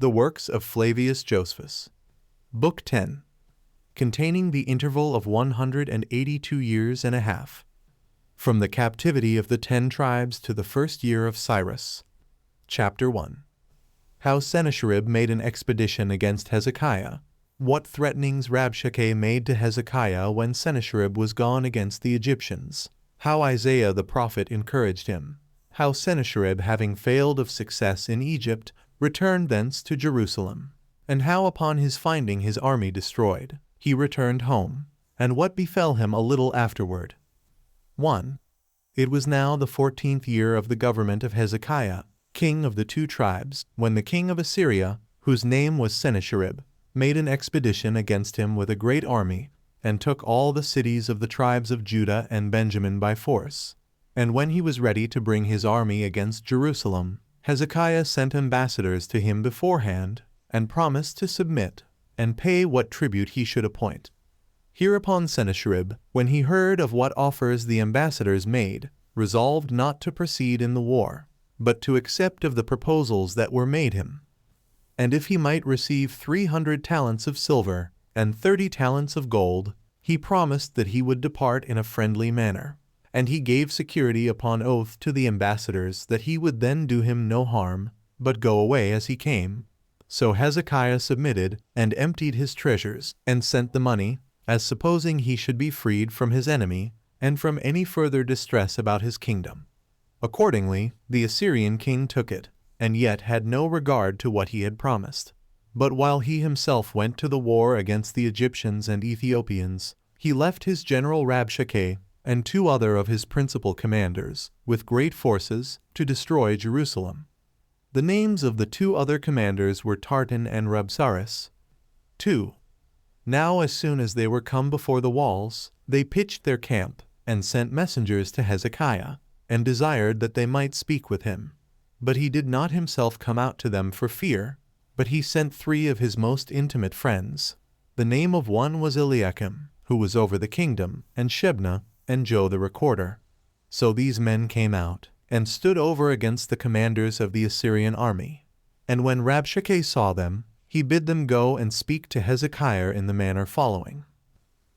the works of Flavius Josephus. Book 10. Containing the interval of 182 years and a half. From the captivity of the 10 tribes to the first year of Cyrus. Chapter 1. How Sennacherib made an expedition against Hezekiah. What threatenings Rabshakeh made to Hezekiah when Sennacherib was gone against the Egyptians. How Isaiah the prophet encouraged him. How Sennacherib, having failed of success in Egypt, returned thence to Jerusalem. And how upon his finding his army destroyed, he returned home. And what befell him a little afterward. 1. It was now the 14th year of the government of Hezekiah, king of the 2 tribes, when the king of Assyria, whose name was Sennacherib, made an expedition against him with a great army, and took all the cities of the tribes of Judah and Benjamin by force. And when he was ready to bring his army against Jerusalem, Hezekiah sent ambassadors to him beforehand, and promised to submit, and pay what tribute he should appoint. Hereupon Sennacherib, when he heard of what offers the ambassadors made, resolved not to proceed in the war, but to accept of the proposals that were made him. And if he might receive 300 talents of silver, and 30 talents of gold, he promised that he would depart in a friendly manner. And he gave security upon oath to the ambassadors that he would then do him no harm, but go away as he came. So Hezekiah submitted, and emptied his treasures, and sent the money, as supposing he should be freed from his enemy, and from any further distress about his kingdom. Accordingly, the Assyrian king took it, and yet had no regard to what he had promised. But while he himself went to the war against the Egyptians and Ethiopians, he left his general Rabshakeh, and 2 other of his principal commanders, with great forces, to destroy Jerusalem. The names of the 2 other commanders were Tartan and Rabsaris. 2. Now as soon as they were come before the walls, they pitched their camp, and sent messengers to Hezekiah, and desired that they might speak with him. But he did not himself come out to them for fear, but he sent 3 of his most intimate friends. The name of one was Eliakim, who was over the kingdom, and Shebna, and Joe the recorder. So these men came out, and stood over against the commanders of the Assyrian army. And when Rabshakeh saw them, he bid them go and speak to Hezekiah in the manner following.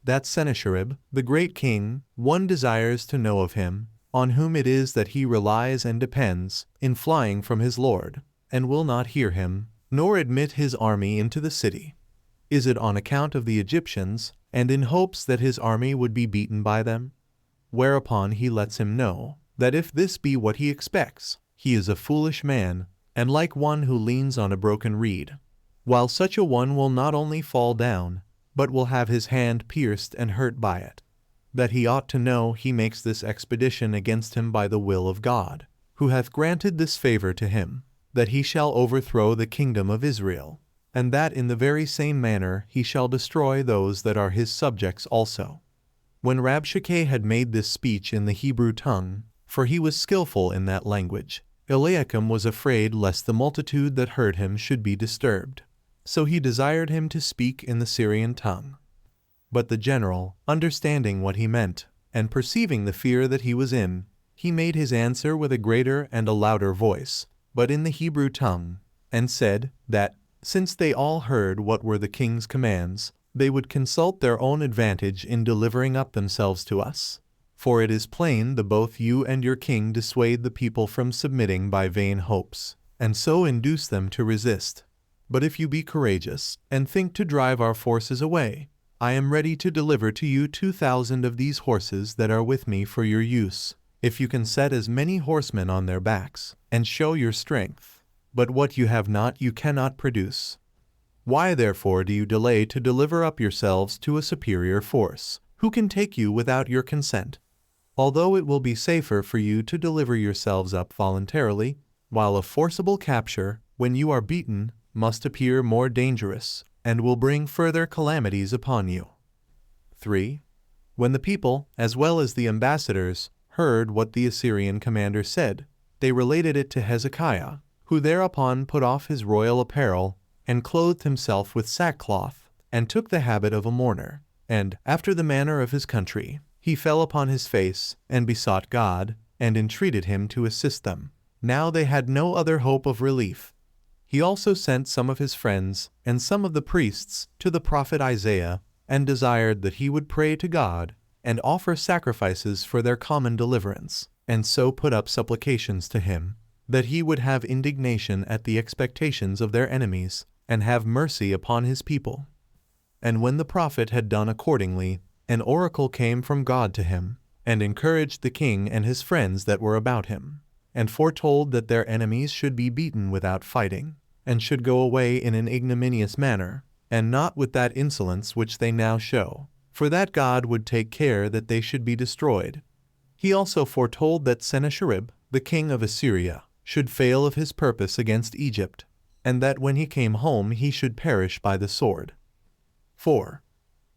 That Sennacherib, the great king, one desires to know of him, on whom it is that he relies and depends, in flying from his lord, and will not hear him, nor admit his army into the city. Is it on account of the Egyptians, and in hopes that his army would be beaten by them? Whereupon he lets him know, that if this be what he expects, he is a foolish man, and like one who leans on a broken reed, while such a one will not only fall down, but will have his hand pierced and hurt by it. That he ought to know he makes this expedition against him by the will of God, who hath granted this favor to him, that he shall overthrow the kingdom of Israel, and that in the very same manner he shall destroy those that are his subjects also. When Rabshakeh had made this speech in the Hebrew tongue, for he was skillful in that language, Eliakim was afraid lest the multitude that heard him should be disturbed. So he desired him to speak in the Syrian tongue. But the general, understanding what he meant, and perceiving the fear that he was in, he made his answer with a greater and a louder voice, but in the Hebrew tongue, and said, that, since they all heard what were the king's commands, they would consult their own advantage in delivering up themselves to us. For it is plain that both you and your king dissuade the people from submitting by vain hopes, and so induce them to resist. But if you be courageous, and think to drive our forces away, I am ready to deliver to you 2,000 of these horses that are with me for your use, if you can set as many horsemen on their backs, and show your strength. But what you have not you cannot produce. Why therefore do you delay to deliver up yourselves to a superior force, who can take you without your consent? Although it will be safer for you to deliver yourselves up voluntarily, while a forcible capture, when you are beaten, must appear more dangerous, and will bring further calamities upon you. 3. When the people, as well as the ambassadors, heard what the Assyrian commander said, they related it to Hezekiah, who thereupon put off his royal apparel, and clothed himself with sackcloth, and took the habit of a mourner, and, after the manner of his country, he fell upon his face, and besought God, and entreated him to assist them. Now they had no other hope of relief. He also sent some of his friends and some of the priests to the prophet Isaiah, and desired that he would pray to God and offer sacrifices for their common deliverance, and so put up supplications to him, that he would have indignation at the expectations of their enemies, and have mercy upon his people. And when the prophet had done accordingly, an oracle came from God to him, and encouraged the king and his friends that were about him, and foretold that their enemies should be beaten without fighting, and should go away in an ignominious manner, and not with that insolence which they now show, for that God would take care that they should be destroyed. He also foretold that Sennacherib, the king of Assyria, should fail of his purpose against Egypt, and that when he came home he should perish by the sword. 4.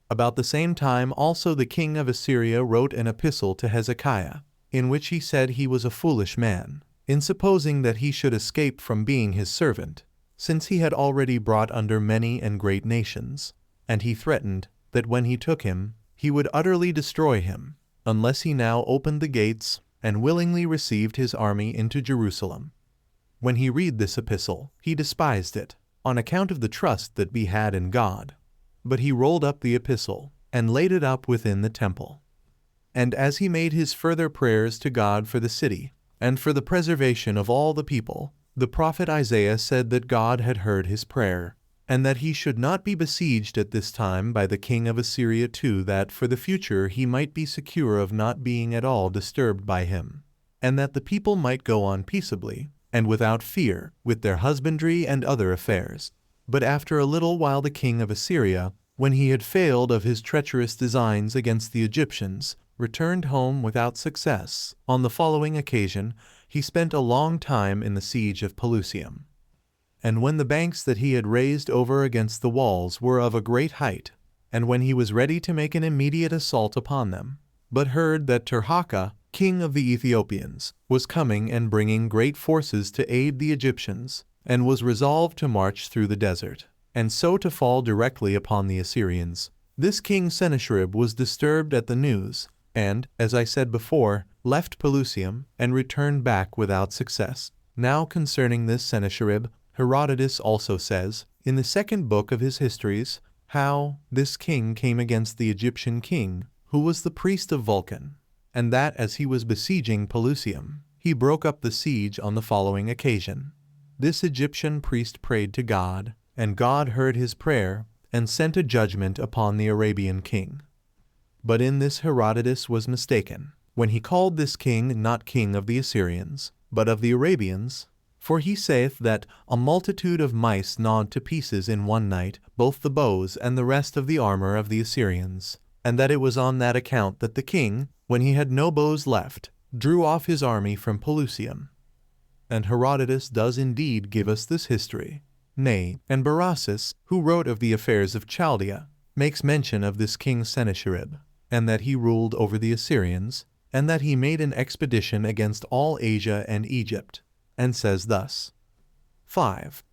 About the same time also the king of Assyria wrote an epistle to Hezekiah, in which he said he was a foolish man, in supposing that he should escape from being his servant, since he had already brought under many and great nations, and he threatened that when he took him, he would utterly destroy him, unless he now opened the gates and willingly received his army into Jerusalem. When he read this epistle, he despised it, on account of the trust that he had in God. But he rolled up the epistle, and laid it up within the temple. And as he made his further prayers to God for the city, and for the preservation of all the people, the prophet Isaiah said that God had heard his prayer, and that he should not be besieged at this time by the king of Assyria too, that for the future he might be secure of not being at all disturbed by him, and that the people might go on peaceably, and without fear, with their husbandry and other affairs. But after a little while the king of Assyria, when he had failed of his treacherous designs against the Egyptians, returned home without success. On the following occasion, he spent a long time in the siege of Pelusium. And when the banks that he had raised over against the walls were of a great height, and when he was ready to make an immediate assault upon them, but heard that Tirhakah, king of the Ethiopians, was coming and bringing great forces to aid the Egyptians, and was resolved to march through the desert, and so to fall directly upon the Assyrians, this king Sennacherib was disturbed at the news, and, as I said before, left Pelusium, and returned back without success. Now concerning this Sennacherib, Herodotus also says, in the second book of his histories, how this king came against the Egyptian king, who was the priest of Vulcan, and that as he was besieging Pelusium, he broke up the siege on the following occasion. This Egyptian priest prayed to God, and God heard his prayer, and sent a judgment upon the Arabian king. But in this Herodotus was mistaken, when he called this king not king of the Assyrians, but of the Arabians. For he saith that a multitude of mice gnawed to pieces in one night both the bows and the rest of the armor of the Assyrians, and that it was on that account that the king, when he had no bows left, drew off his army from Pelusium. And Herodotus does indeed give us this history. Nay, and Berossus, who wrote of the affairs of Chaldea, makes mention of this king Sennacherib, and that he ruled over the Assyrians, and that he made an expedition against all Asia and Egypt, and says thus. 5.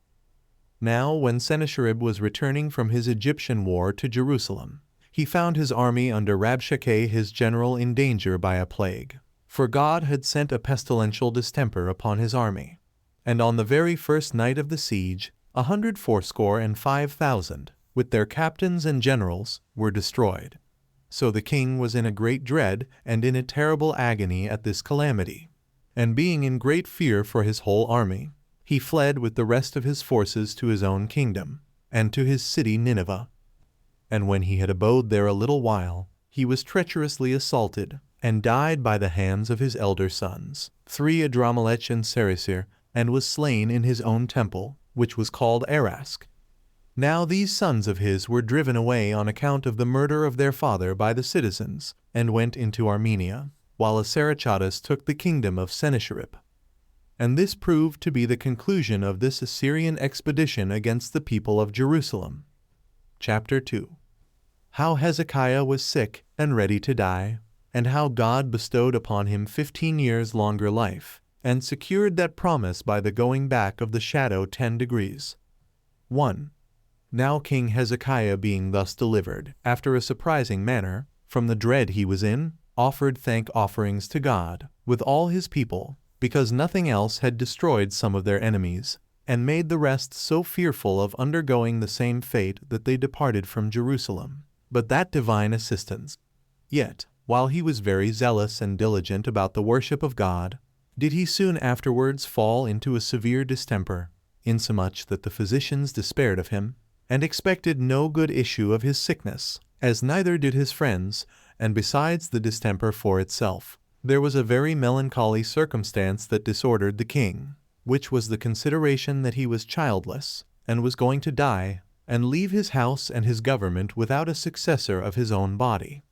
Now when Sennacherib was returning from his Egyptian war to Jerusalem, he found his army under Rabshakeh his general in danger by a plague, for God had sent a pestilential distemper upon his army. And on the very first night of the siege, 185,000, with their captains and generals, were destroyed. So the king was in a great dread and in a terrible agony at this calamity. And being in great fear for his whole army, he fled with the rest of his forces to his own kingdom, and to his city Nineveh. And when he had abode there a little while, he was treacherously assaulted, and died by the hands of his elder sons, 3 Adramelech and Sarecer, and was slain in his own temple, which was called Arask. Now these sons of his were driven away on account of the murder of their father by the citizens, and went into Armenia, while Assarachattus took the kingdom of Sennacherib. And this proved to be the conclusion of this Assyrian expedition against the people of Jerusalem. Chapter 2. How Hezekiah was sick and ready to die, and how God bestowed upon him 15 years longer life, and secured that promise by the going back of the shadow 10 degrees. 1. Now King Hezekiah being thus delivered, after a surprising manner, from the dread he was in, offered thank offerings to God, with all his people, because nothing else had destroyed some of their enemies, and made the rest so fearful of undergoing the same fate that they departed from Jerusalem. But that divine assistance, yet, while he was very zealous and diligent about the worship of God, did he soon afterwards fall into a severe distemper, insomuch that the physicians despaired of him, and expected no good issue of his sickness, as neither did his friends. And besides the distemper for itself, there was a very melancholy circumstance that disordered the king, which was the consideration that he was childless, and was going to die, and leave his house and his government without a successor of his own body.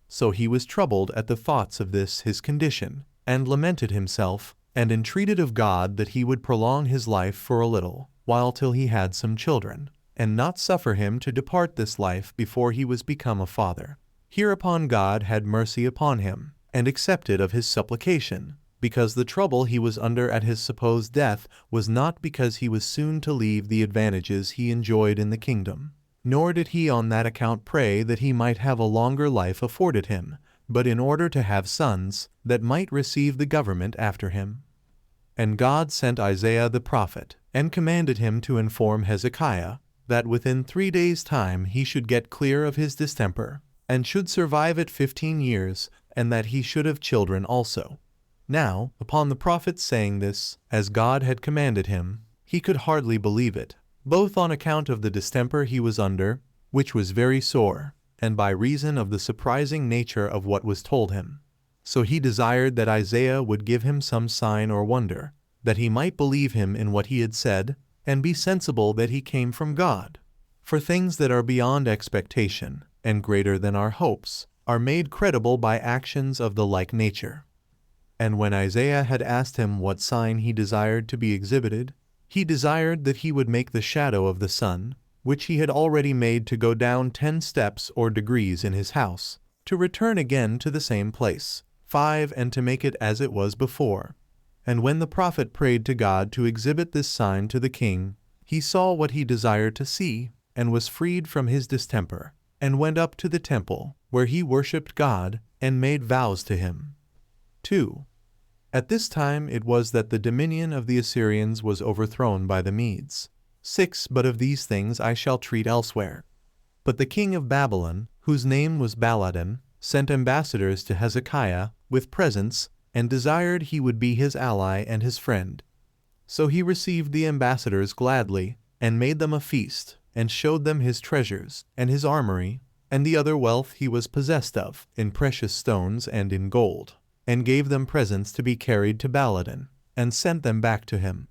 So he was troubled at the thoughts of this his condition, and lamented himself, and entreated of God that he would prolong his life for a little while till he had some children, and not suffer him to depart this life before he was become a father. Hereupon God had mercy upon him, and accepted of his supplication, because the trouble he was under at his supposed death was not because he was soon to leave the advantages he enjoyed in the kingdom, nor did he on that account pray that he might have a longer life afforded him, but in order to have sons that might receive the government after him. And God sent Isaiah the prophet, and commanded him to inform Hezekiah that within 3 days' time he should get clear of his distemper, and should survive it 15 years, and that he should have children also. Now, upon the prophet saying this, as God had commanded him, he could hardly believe it, both on account of the distemper he was under, which was very sore, and by reason of the surprising nature of what was told him. So he desired that Isaiah would give him some sign or wonder, that he might believe him in what he had said, and be sensible that he came from God. For things that are beyond expectation, and greater than our hopes, are made credible by actions of the like nature. And when Isaiah had asked him what sign he desired to be exhibited, he desired that he would make the shadow of the sun, which he had already made to go down 10 steps or degrees in his house, to return again to the same place, 5, and to make it as it was before. And when the prophet prayed to God to exhibit this sign to the king, he saw what he desired to see, and was freed from his distemper, and went up to the temple, where he worshipped God, and made vows to him. 2. At this time it was that the dominion of the Assyrians was overthrown by the Medes. 6. But of these things I shall treat elsewhere. But the king of Babylon, whose name was Baladan, sent ambassadors to Hezekiah with presents, and desired he would be his ally and his friend. So he received the ambassadors gladly, and made them a feast, and showed them his treasures, and his armory, and the other wealth he was possessed of, in precious stones and in gold, and gave them presents to be carried to Baladan, and sent them back to him.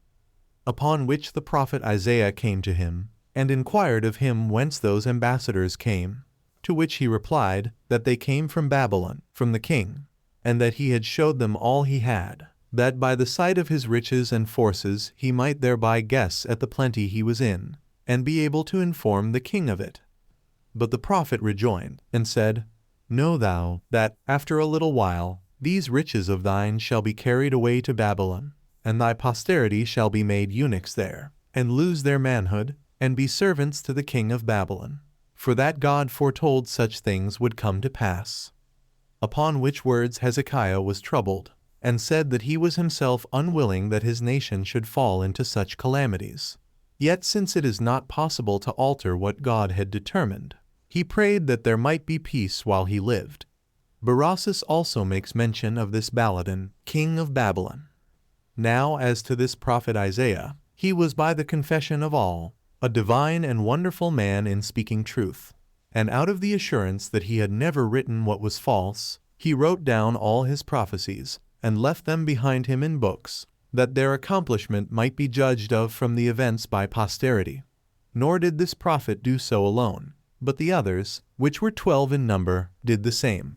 Upon which the prophet Isaiah came to him, and inquired of him whence those ambassadors came, to which he replied, that they came from Babylon, from the king, and that he had showed them all he had, that by the sight of his riches and forces he might thereby guess at the plenty he was in, and be able to inform the king of it. But the prophet rejoined, and said, Know thou, that, after a little while, these riches of thine shall be carried away to Babylon, and thy posterity shall be made eunuchs there, and lose their manhood, and be servants to the king of Babylon. For that God foretold such things would come to pass. Upon which words Hezekiah was troubled, and said that he was himself unwilling that his nation should fall into such calamities. Yet since it is not possible to alter what God had determined, he prayed that there might be peace while he lived. Josephus also makes mention of this Baladan, king of Babylon. Now as to this prophet Isaiah, he was by the confession of all, a divine and wonderful man in speaking truth. And out of the assurance that he had never written what was false, he wrote down all his prophecies, and left them behind him in books, that their accomplishment might be judged of from the events by posterity. Nor did this prophet do so alone, but the others, which were 12 in number, did the same.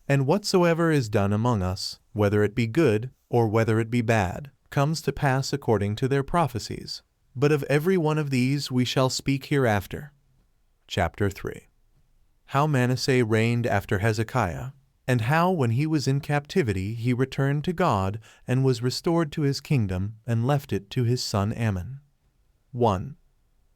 And whatsoever is done among us, whether it be good, or whether it be bad, comes to pass according to their prophecies. But of every one of these we shall speak hereafter. Chapter 3. How Manasseh reigned after Hezekiah, and how when he was in captivity he returned to God, and was restored to his kingdom, and left it to his son Ammon. 1.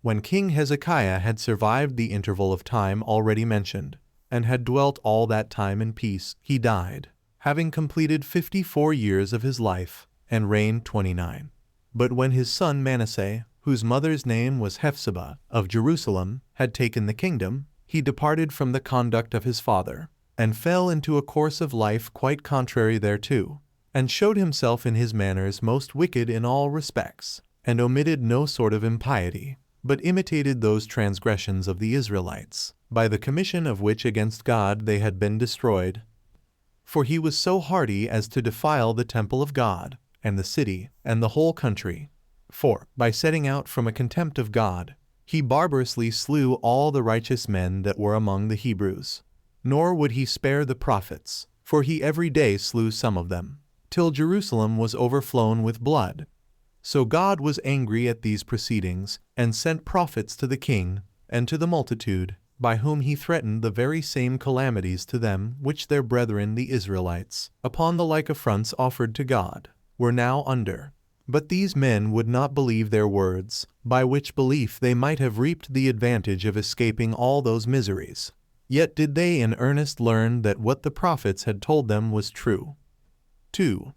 When King Hezekiah had survived the interval of time already mentioned, and had dwelt all that time in peace, he died, having completed 54 years of his life, and reigned 29. But when his son Manasseh, whose mother's name was Hephzibah, of Jerusalem, had taken the kingdom, he departed from the conduct of his father, and fell into a course of life quite contrary thereto, and showed himself in his manners most wicked in all respects, and omitted no sort of impiety, but imitated those transgressions of the Israelites, by the commission of which against God they had been destroyed. For he was so hardy as to defile the temple of God, and the city, and the whole country. For, by setting out from a contempt of God, he barbarously slew all the righteous men that were among the Hebrews. Nor would he spare the prophets, for he every day slew some of them, till Jerusalem was overflown with blood. So God was angry at these proceedings, and sent prophets to the king, and to the multitude, by whom he threatened the very same calamities to them which their brethren the Israelites, upon the like affronts offered to God, were now under. But these men would not believe their words, by which belief they might have reaped the advantage of escaping all those miseries. Yet did they in earnest learn that what the prophets had told them was true. 2.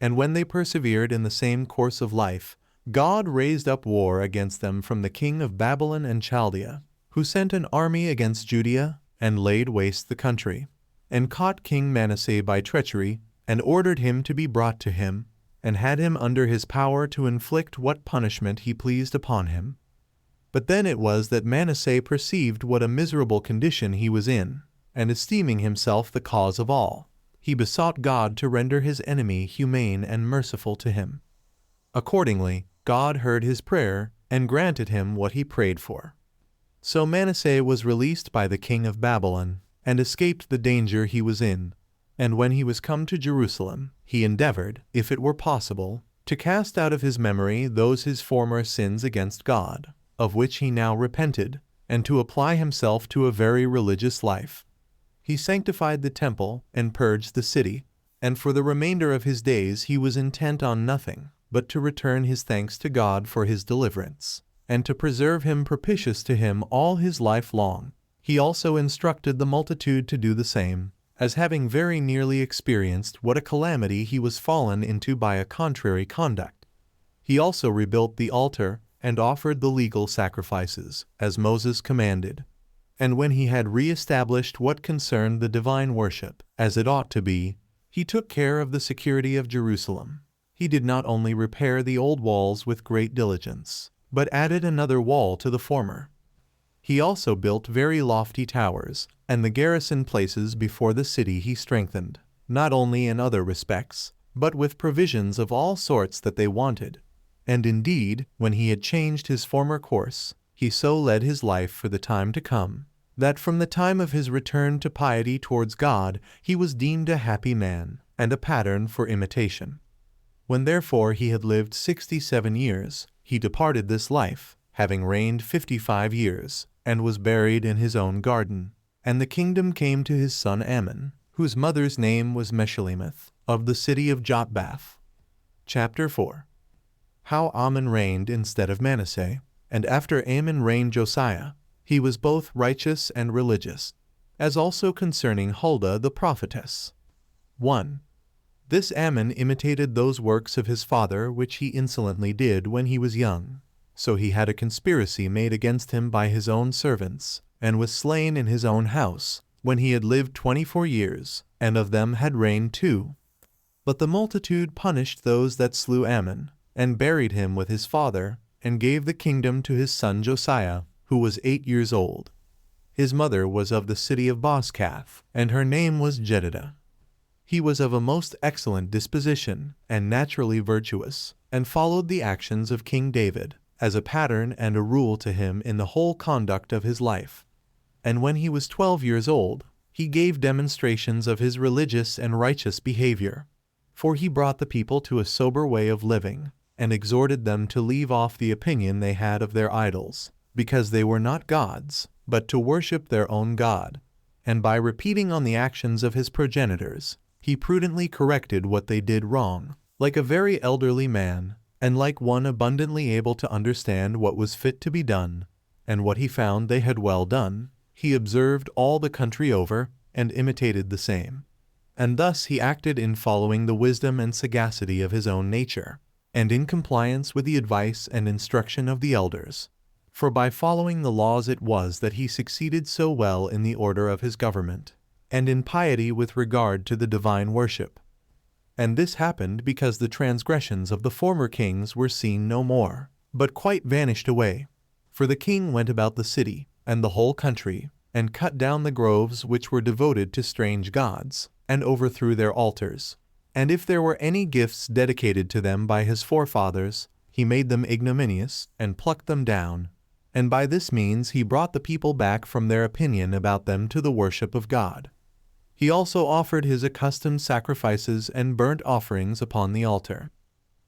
And when they persevered in the same course of life, God raised up war against them from the king of Babylon and Chaldea, who sent an army against Judea, and laid waste the country, and caught King Manasseh by treachery, and ordered him to be brought to him, and had him under his power to inflict what punishment he pleased upon him. But then it was that Manasseh perceived what a miserable condition he was in, and esteeming himself the cause of all, he besought God to render his enemy humane and merciful to him. Accordingly, God heard his prayer, and granted him what he prayed for. So Manasseh was released by the king of Babylon, and escaped the danger he was in. And when he was come to Jerusalem, he endeavored, if it were possible, to cast out of his memory those his former sins against God, of which he now repented, and to apply himself to a very religious life. He sanctified the temple, and purged the city, and for the remainder of his days he was intent on nothing, but to return his thanks to God for his deliverance, and to preserve him propitious to him all his life long. He also instructed the multitude to do the same, as having very nearly experienced what a calamity he was fallen into by a contrary conduct. He also rebuilt the altar, and offered the legal sacrifices, as Moses commanded. And when he had re-established what concerned the divine worship, as it ought to be, he took care of the security of Jerusalem. He did not only repair the old walls with great diligence, but added another wall to the former. He also built very lofty towers, and the garrison places before the city he strengthened, not only in other respects, but with provisions of all sorts that they wanted. And indeed, when he had changed his former course, he so led his life for the time to come, that from the time of his return to piety towards God he was deemed a happy man, and a pattern for imitation. When therefore he had lived 67 years, he departed this life, having reigned 55 years, and was buried in his own garden. And the kingdom came to his son Ammon, whose mother's name was Meshullemeth, of the city of Jotbath. Chapter 4. How Ammon reigned instead of Manasseh. And after Ammon reigned Josiah. He was both righteous and religious, as also concerning Huldah the prophetess. 1. This Ammon imitated those works of his father which he insolently did when he was young. So he had a conspiracy made against him by his own servants, and was slain in his own house, when he had lived 24 years, and of them had reigned 2. But the multitude punished those that slew Ammon, and buried him with his father, and gave the kingdom to his son Josiah, who was 8 years old. His mother was of the city of Bozkath, and her name was Jedidah. He was of a most excellent disposition, and naturally virtuous, and followed the actions of King David, as a pattern and a rule to him in the whole conduct of his life. And when he was 12 years old, he gave demonstrations of his religious and righteous behavior. For he brought the people to a sober way of living, and exhorted them to leave off the opinion they had of their idols, because they were not gods, but to worship their own God. And by repeating on the actions of his progenitors, he prudently corrected what they did wrong, like a very elderly man, and like one abundantly able to understand what was fit to be done, and what he found they had well done, he observed all the country over, and imitated the same. And thus he acted in following the wisdom and sagacity of his own nature. and in compliance with the advice and instruction of the elders. For by following the laws it was that he succeeded so well in the order of his government, and in piety with regard to the divine worship. And this happened because the transgressions of the former kings were seen no more, but quite vanished away. For the king went about the city, and the whole country, and cut down the groves which were devoted to strange gods, and overthrew their altars. And if there were any gifts dedicated to them by his forefathers, he made them ignominious, and plucked them down. And by this means he brought the people back from their opinion about them to the worship of God. He also offered his accustomed sacrifices and burnt offerings upon the altar.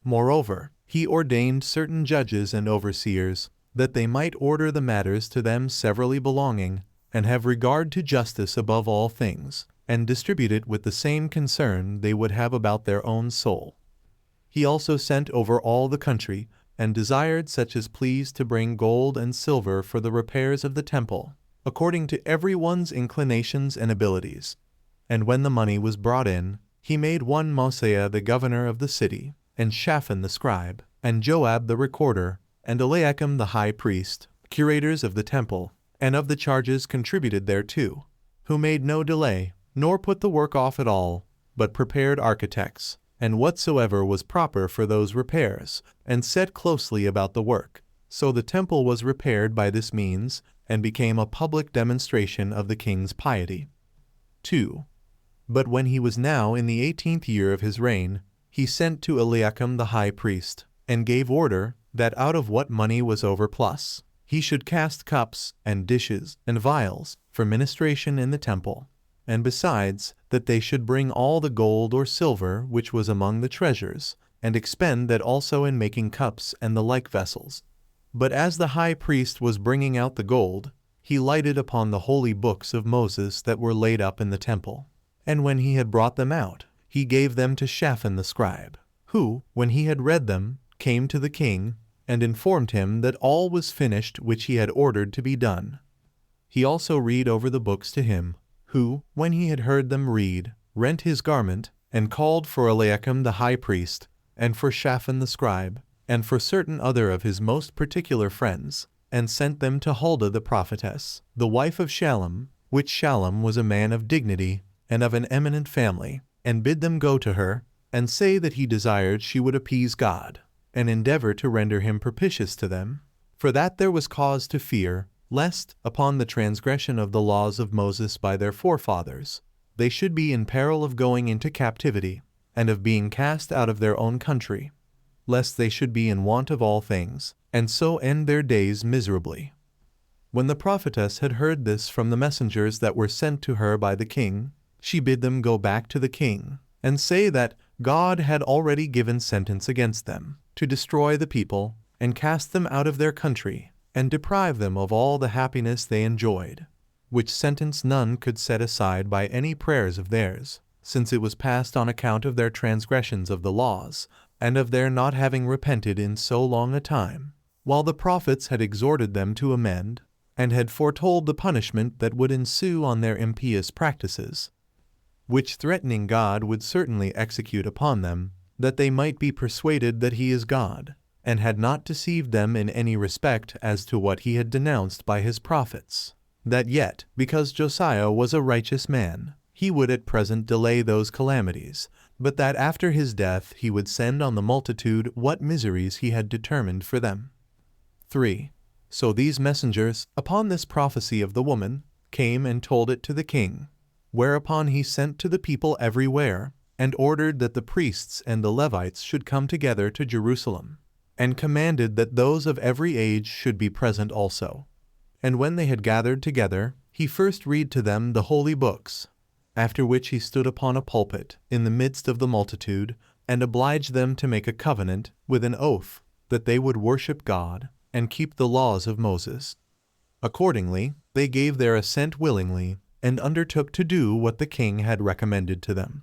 Moreover, he ordained certain judges and overseers, that they might order the matters to them severally belonging, and have regard to justice above all things, and distribute it with the same concern they would have about their own soul. He also sent over all the country, and desired such as pleased to bring gold and silver for the repairs of the temple, according to every one's inclinations and abilities. And when the money was brought in, he made one Mosiah the governor of the city, and Shaphan the scribe, and Joab the recorder, and Eliakim the high priest, curators of the temple, and of the charges contributed thereto, who made no delay, nor put the work off at all, but prepared architects, and whatsoever was proper for those repairs, and set closely about the work. So the temple was repaired by this means, and became a public demonstration of the king's piety. 2. But when he was now in the 18th year of his reign, he sent to Eliakim the high priest, and gave order, that out of what money was overplus, he should cast cups, and dishes, and vials, for ministration in the temple, and besides, that they should bring all the gold or silver which was among the treasures, and expend that also in making cups and the like vessels. But as the high priest was bringing out the gold, he lighted upon the holy books of Moses that were laid up in the temple. And when he had brought them out, he gave them to Shaphan the scribe, who, when he had read them, came to the king, and informed him that all was finished which he had ordered to be done. He also read over the books to him, who, when he had heard them read, rent his garment, and called for Eliakim the high priest, and for Shaphan the scribe, and for certain other of his most particular friends, and sent them to Huldah the prophetess, the wife of Shallum, which Shallum was a man of dignity, and of an eminent family, and bid them go to her, and say that he desired she would appease God, and endeavor to render him propitious to them, for that there was cause to fear, lest, upon the transgression of the laws of Moses by their forefathers, they should be in peril of going into captivity, and of being cast out of their own country, lest they should be in want of all things, and so end their days miserably. When the prophetess had heard this from the messengers that were sent to her by the king, she bid them go back to the king, and say that God had already given sentence against them, to destroy the people, and cast them out of their country, and deprive them of all the happiness they enjoyed, which sentence none could set aside by any prayers of theirs, since it was passed on account of their transgressions of the laws, and of their not having repented in so long a time, while the prophets had exhorted them to amend, and had foretold the punishment that would ensue on their impious practices, which threatening God would certainly execute upon them, that they might be persuaded that he is God, and had not deceived them in any respect as to what he had denounced by his prophets, that yet, because Josiah was a righteous man, he would at present delay those calamities, but that after his death he would send on the multitude what miseries he had determined for them. 3. So these messengers, upon this prophecy of the woman, came and told it to the king, whereupon he sent to the people everywhere, and ordered that the priests and the Levites should come together to Jerusalem, and commanded that those of every age should be present also. And when they had gathered together, he first read to them the holy books, after which he stood upon a pulpit in the midst of the multitude, and obliged them to make a covenant with an oath, that they would worship God, and keep the laws of Moses. Accordingly, they gave their assent willingly, and undertook to do what the king had recommended to them.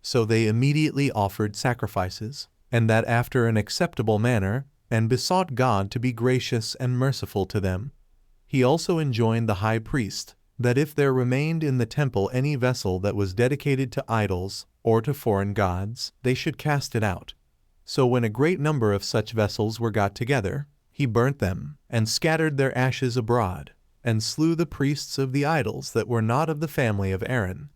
So they immediately offered sacrifices, and that after an acceptable manner, and besought God to be gracious and merciful to them. He also enjoined the high priest, that if there remained in the temple any vessel that was dedicated to idols, or to foreign gods, they should cast it out. So when a great number of such vessels were got together, he burnt them, and scattered their ashes abroad, and slew the priests of the idols that were not of the family of Aaron.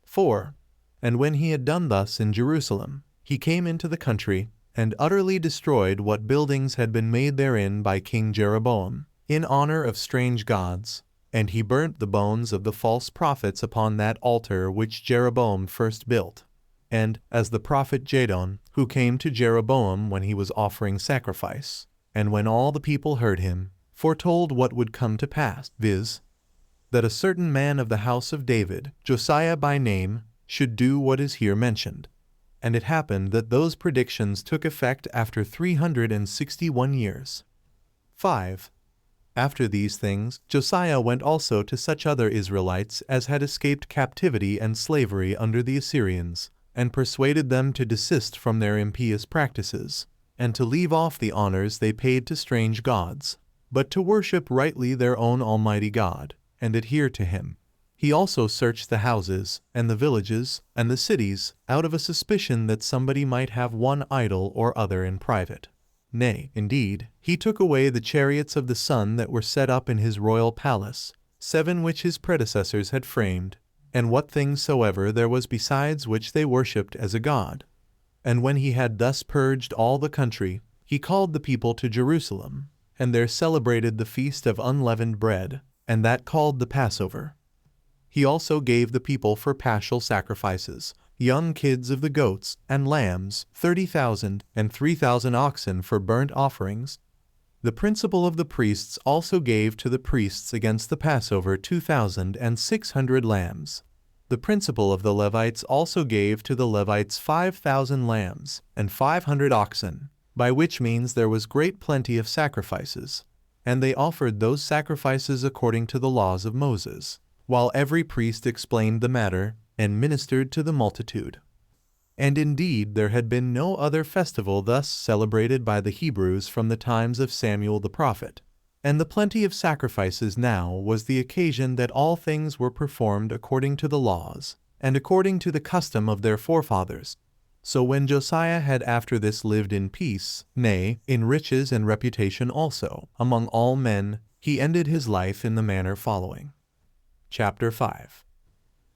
4. And when he had done thus in Jerusalem, he came into the country, and utterly destroyed what buildings had been made therein by King Jeroboam, in honor of strange gods, and he burnt the bones of the false prophets upon that altar which Jeroboam first built. And, as the prophet Jadon, who came to Jeroboam when he was offering sacrifice, and when all the people heard him, foretold what would come to pass, viz., that a certain man of the house of David, Josiah by name, should do what is here mentioned. And it happened that those predictions took effect after 361 years. 5. After these things, Josiah went also to such other Israelites as had escaped captivity and slavery under the Assyrians, and persuaded them to desist from their impious practices, and to leave off the honors they paid to strange gods, but to worship rightly their own Almighty God, and adhere to Him. He also searched the houses, and the villages, and the cities, out of a suspicion that somebody might have one idol or other in private. Nay, indeed, he took away the chariots of the sun that were set up in his royal palace, 7 which his predecessors had framed, and what things soever there was besides which they worshipped as a god. And when he had thus purged all the country, he called the people to Jerusalem, and there celebrated the feast of unleavened bread, and that called the Passover. He also gave the people for paschal sacrifices, young kids of the goats and lambs, 30,000, and 3,000 oxen for burnt offerings. The principal of the priests also gave to the priests against the Passover 2,600 lambs. The principal of the Levites also gave to the Levites 5,000 lambs, and 500 oxen, by which means there was great plenty of sacrifices. And they offered those sacrifices according to the laws of Moses, while every priest explained the matter, and ministered to the multitude. And indeed there had been no other festival thus celebrated by the Hebrews from the times of Samuel the prophet. And the plenty of sacrifices now was the occasion that all things were performed according to the laws, and according to the custom of their forefathers. So when Josiah had after this lived in peace, nay, in riches and reputation also, among all men, he ended his life in the manner following. Chapter 5.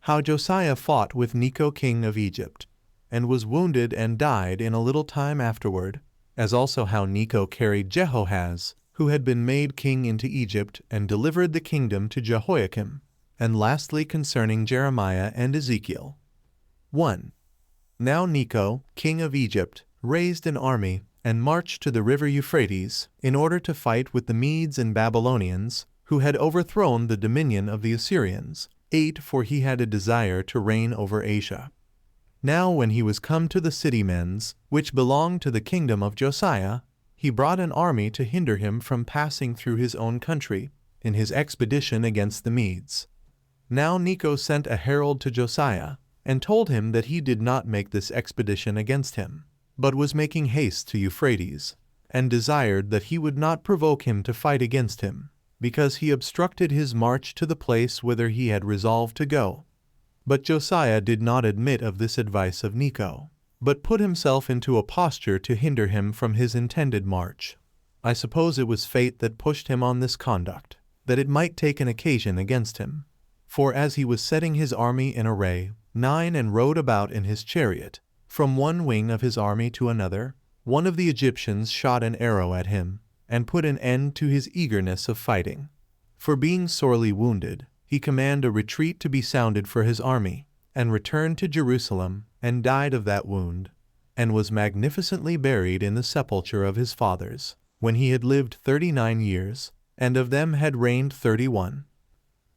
How Josiah fought with Necho king of Egypt, and was wounded and died in a little time afterward, as also how Necho carried Jehoahaz, who had been made king, into Egypt, and delivered the kingdom to Jehoiakim, and lastly concerning Jeremiah and Ezekiel. 1. Now Necho, king of Egypt, raised an army, and marched to the river Euphrates, in order to fight with the Medes and Babylonians, who had overthrown the dominion of the Assyrians. 8. For he had a desire to reign over Asia. Now when he was come to the city Menz, which belonged to the kingdom of Josiah, he brought an army to hinder him from passing through his own country, in his expedition against the Medes. Now Necho sent a herald to Josiah, and told him that he did not make this expedition against him, but was making haste to Euphrates, and desired that he would not provoke him to fight against him, because he obstructed his march to the place whither he had resolved to go. But Josiah did not admit of this advice of Necho, but put himself into a posture to hinder him from his intended march. I suppose it was fate that pushed him on this conduct, that it might take an occasion against him. For as he was setting his army in array, 9 and rode about in his chariot, from one wing of his army to another, one of the Egyptians shot an arrow at him, and put an end to his eagerness of fighting. For being sorely wounded, he commanded a retreat to be sounded for his army, and returned to Jerusalem, and died of that wound, and was magnificently buried in the sepulchre of his fathers, when he had lived 39 years, and of them had reigned 31.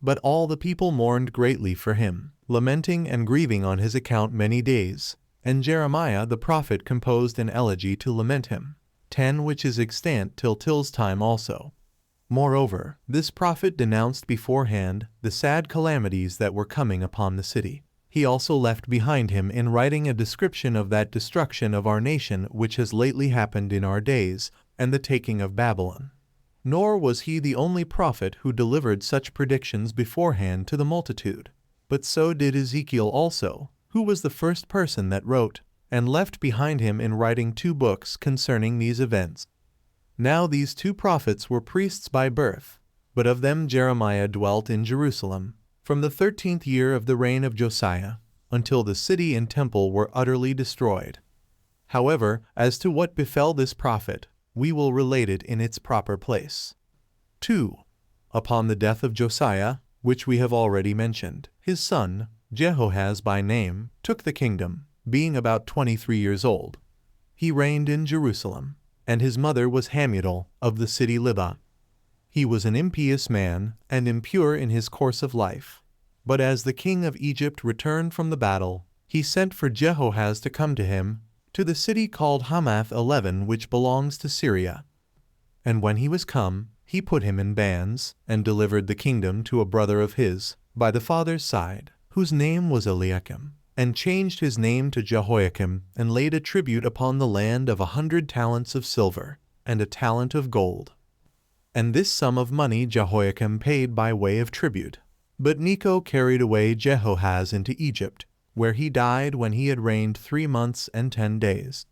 But all the people mourned greatly for him, lamenting and grieving on his account many days, and Jeremiah the prophet composed an elegy to lament him, 10 which is extant till's time also. Moreover, this prophet denounced beforehand the sad calamities that were coming upon the city. He also left behind him in writing a description of that destruction of our nation which has lately happened in our days, and the taking of Babylon. Nor was he the only prophet who delivered such predictions beforehand to the multitude, but so did Ezekiel also, who was the first person that wrote, and left behind him in writing 2 books concerning these events. Now these 2 prophets were priests by birth, but of them Jeremiah dwelt in Jerusalem, from the 13th year of the reign of Josiah, until the city and temple were utterly destroyed. However, as to what befell this prophet, we will relate it in its proper place. 2. Upon the death of Josiah, which we have already mentioned, his son, Jehoahaz by name, took the kingdom, being about 23 years old. He reigned in Jerusalem, and his mother was Hamutal of the city Libah. He was an impious man, and impure in his course of life. But as the king of Egypt returned from the battle, he sent for Jehoahaz to come to him, to the city called Hamath 11, which belongs to Syria. And when he was come, he put him in bands, and delivered the kingdom to a brother of his, by the father's side, whose name was Eliakim, and changed his name to Jehoiakim, and laid a tribute upon the land of 100 talents of silver, and a talent of gold. And this sum of money Jehoiakim paid by way of tribute. But Necho carried away Jehoahaz into Egypt, where he died when he had reigned 3 months and 10 days.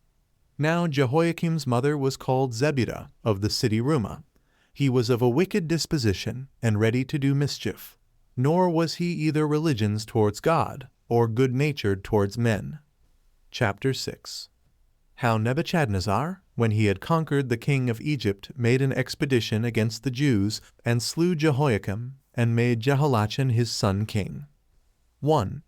Now Jehoiakim's mother was called Zebidah of the city Rumah. He was of a wicked disposition, and ready to do mischief, nor was he either religious towards God, or good-natured towards men. Chapter 6. How Nebuchadnezzar, when he had conquered the king of Egypt, made an expedition against the Jews, and slew Jehoiakim, and made Jehoiachin his son king. 1.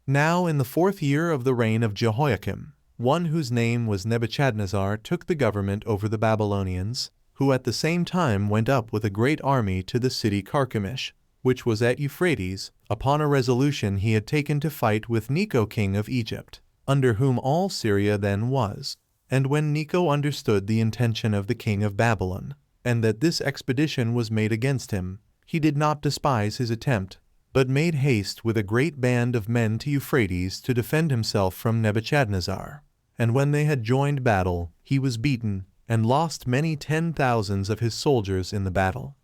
Now in the 4th year of the reign of Jehoiakim, one whose name was Nebuchadnezzar took the government over the Babylonians, who at the same time went up with a great army to the city Carchemish, which was at Euphrates, upon a resolution he had taken to fight with Necho king of Egypt, under whom all Syria then was. And when Necho understood the intention of the king of Babylon, and that this expedition was made against him, he did not despise his attempt, but made haste with a great band of men to Euphrates to defend himself from Nebuchadnezzar. And when they had joined battle, he was beaten, and lost many 10,000s of his soldiers in the battle.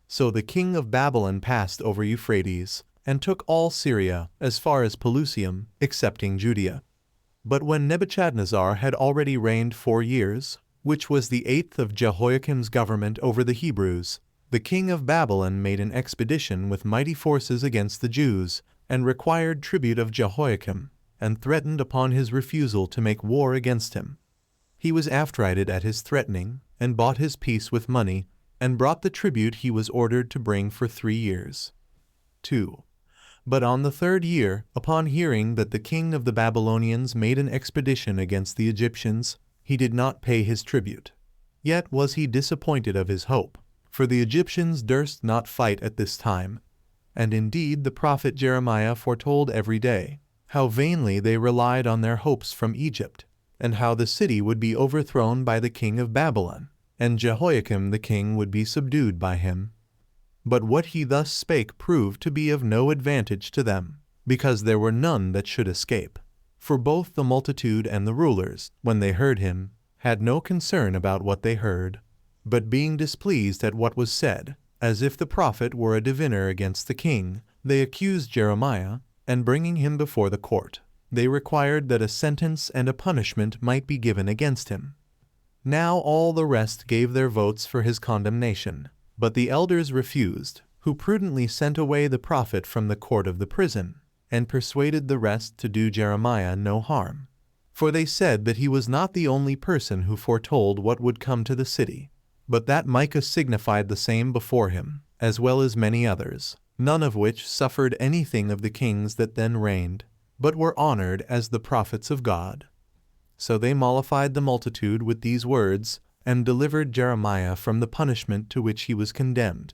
So the king of Babylon passed over Euphrates, and took all Syria, as far as Pelusium, excepting Judea. But when Nebuchadnezzar had already reigned 4 years, which was the 8th of Jehoiakim's government over the Hebrews, the king of Babylon made an expedition with mighty forces against the Jews, and required tribute of Jehoiakim, and threatened upon his refusal to make war against him. He was affrighted at his threatening, and bought his peace with money, and brought the tribute he was ordered to bring for 3 years. 2. But on the 3rd year, upon hearing that the king of the Babylonians made an expedition against the Egyptians, he did not pay his tribute. Yet was he disappointed of his hope, for the Egyptians durst not fight at this time. And indeed the prophet Jeremiah foretold every day, how vainly they relied on their hopes from Egypt, and how the city would be overthrown by the king of Babylon, and Jehoiakim the king would be subdued by him. But what he thus spake proved to be of no advantage to them, because there were none that should escape. For both the multitude and the rulers, when they heard him, had no concern about what they heard, but being displeased at what was said, as if the prophet were a diviner against the king, they accused Jeremiah, and bringing him before the court, they required that a sentence and a punishment might be given against him. Now all the rest gave their votes for his condemnation, but the elders refused, who prudently sent away the prophet from the court of the prison, and persuaded the rest to do Jeremiah no harm. For they said that he was not the only person who foretold what would come to the city, but that Micah signified the same before him, as well as many others, none of which suffered anything of the kings that then reigned, but were honored as the prophets of God. So they mollified the multitude with these words, and delivered Jeremiah from the punishment to which he was condemned.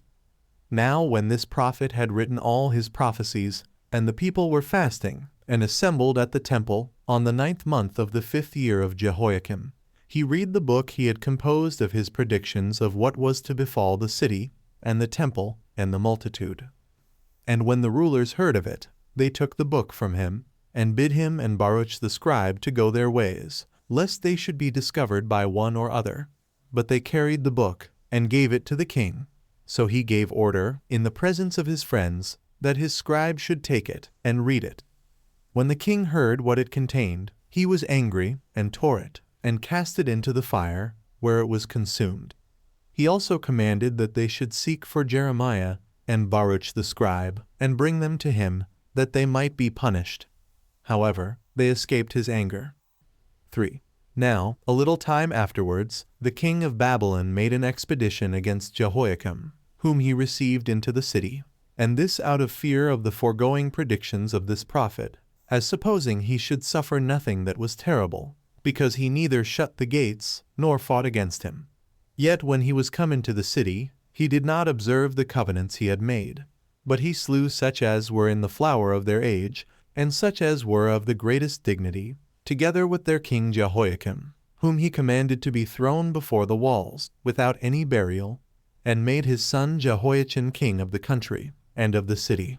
Now when this prophet had written all his prophecies, and the people were fasting, and assembled at the temple, on the 9th month of the 5th year of Jehoiakim, he read the book he had composed of his predictions of what was to befall the city, and the temple, and the multitude. And when the rulers heard of it, they took the book from him, and bid him and Baruch the scribe to go their ways, lest they should be discovered by one or other. But they carried the book, and gave it to the king. So he gave order, in the presence of his friends, that his scribe should take it, and read it. When the king heard what it contained, He was angry and tore it, and cast it into the fire, where it was consumed. He also commanded that they should seek for Jeremiah and Baruch the scribe, and bring them to him, that they might be punished. However, they escaped his anger. 3. Now, a little time afterwards, the king of Babylon made an expedition against Jehoiakim, whom he received into the city, and this out of fear of the foregoing predictions of this prophet, as supposing he should suffer nothing that was terrible, because he neither shut the gates, nor fought against him. Yet when he was come into the city, he did not observe the covenants he had made, but he slew such as were in the flower of their age, and such as were of the greatest dignity, together with their king Jehoiakim, whom he commanded to be thrown before the walls, without any burial, and made his son Jehoiachin king of the country, and of the city.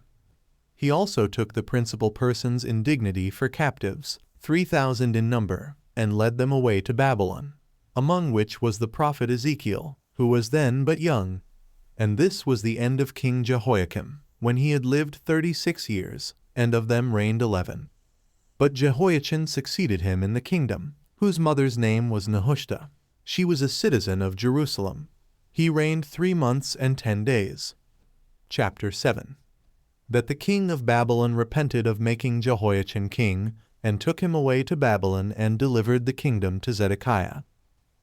He also took the principal persons in dignity for captives, 3,000 in number, and led them away to Babylon, among which was the prophet Ezekiel, who was then but young. And this was the end of King Jehoiakim, when he had lived 36 years, and of them reigned 11. But Jehoiachin succeeded him in the kingdom, whose mother's name was Nehushta. She was a citizen of Jerusalem. He reigned 3 months and 10 days. Chapter 7. That the king of Babylon repented of making Jehoiachin king, and took him away to Babylon and delivered the kingdom to Zedekiah.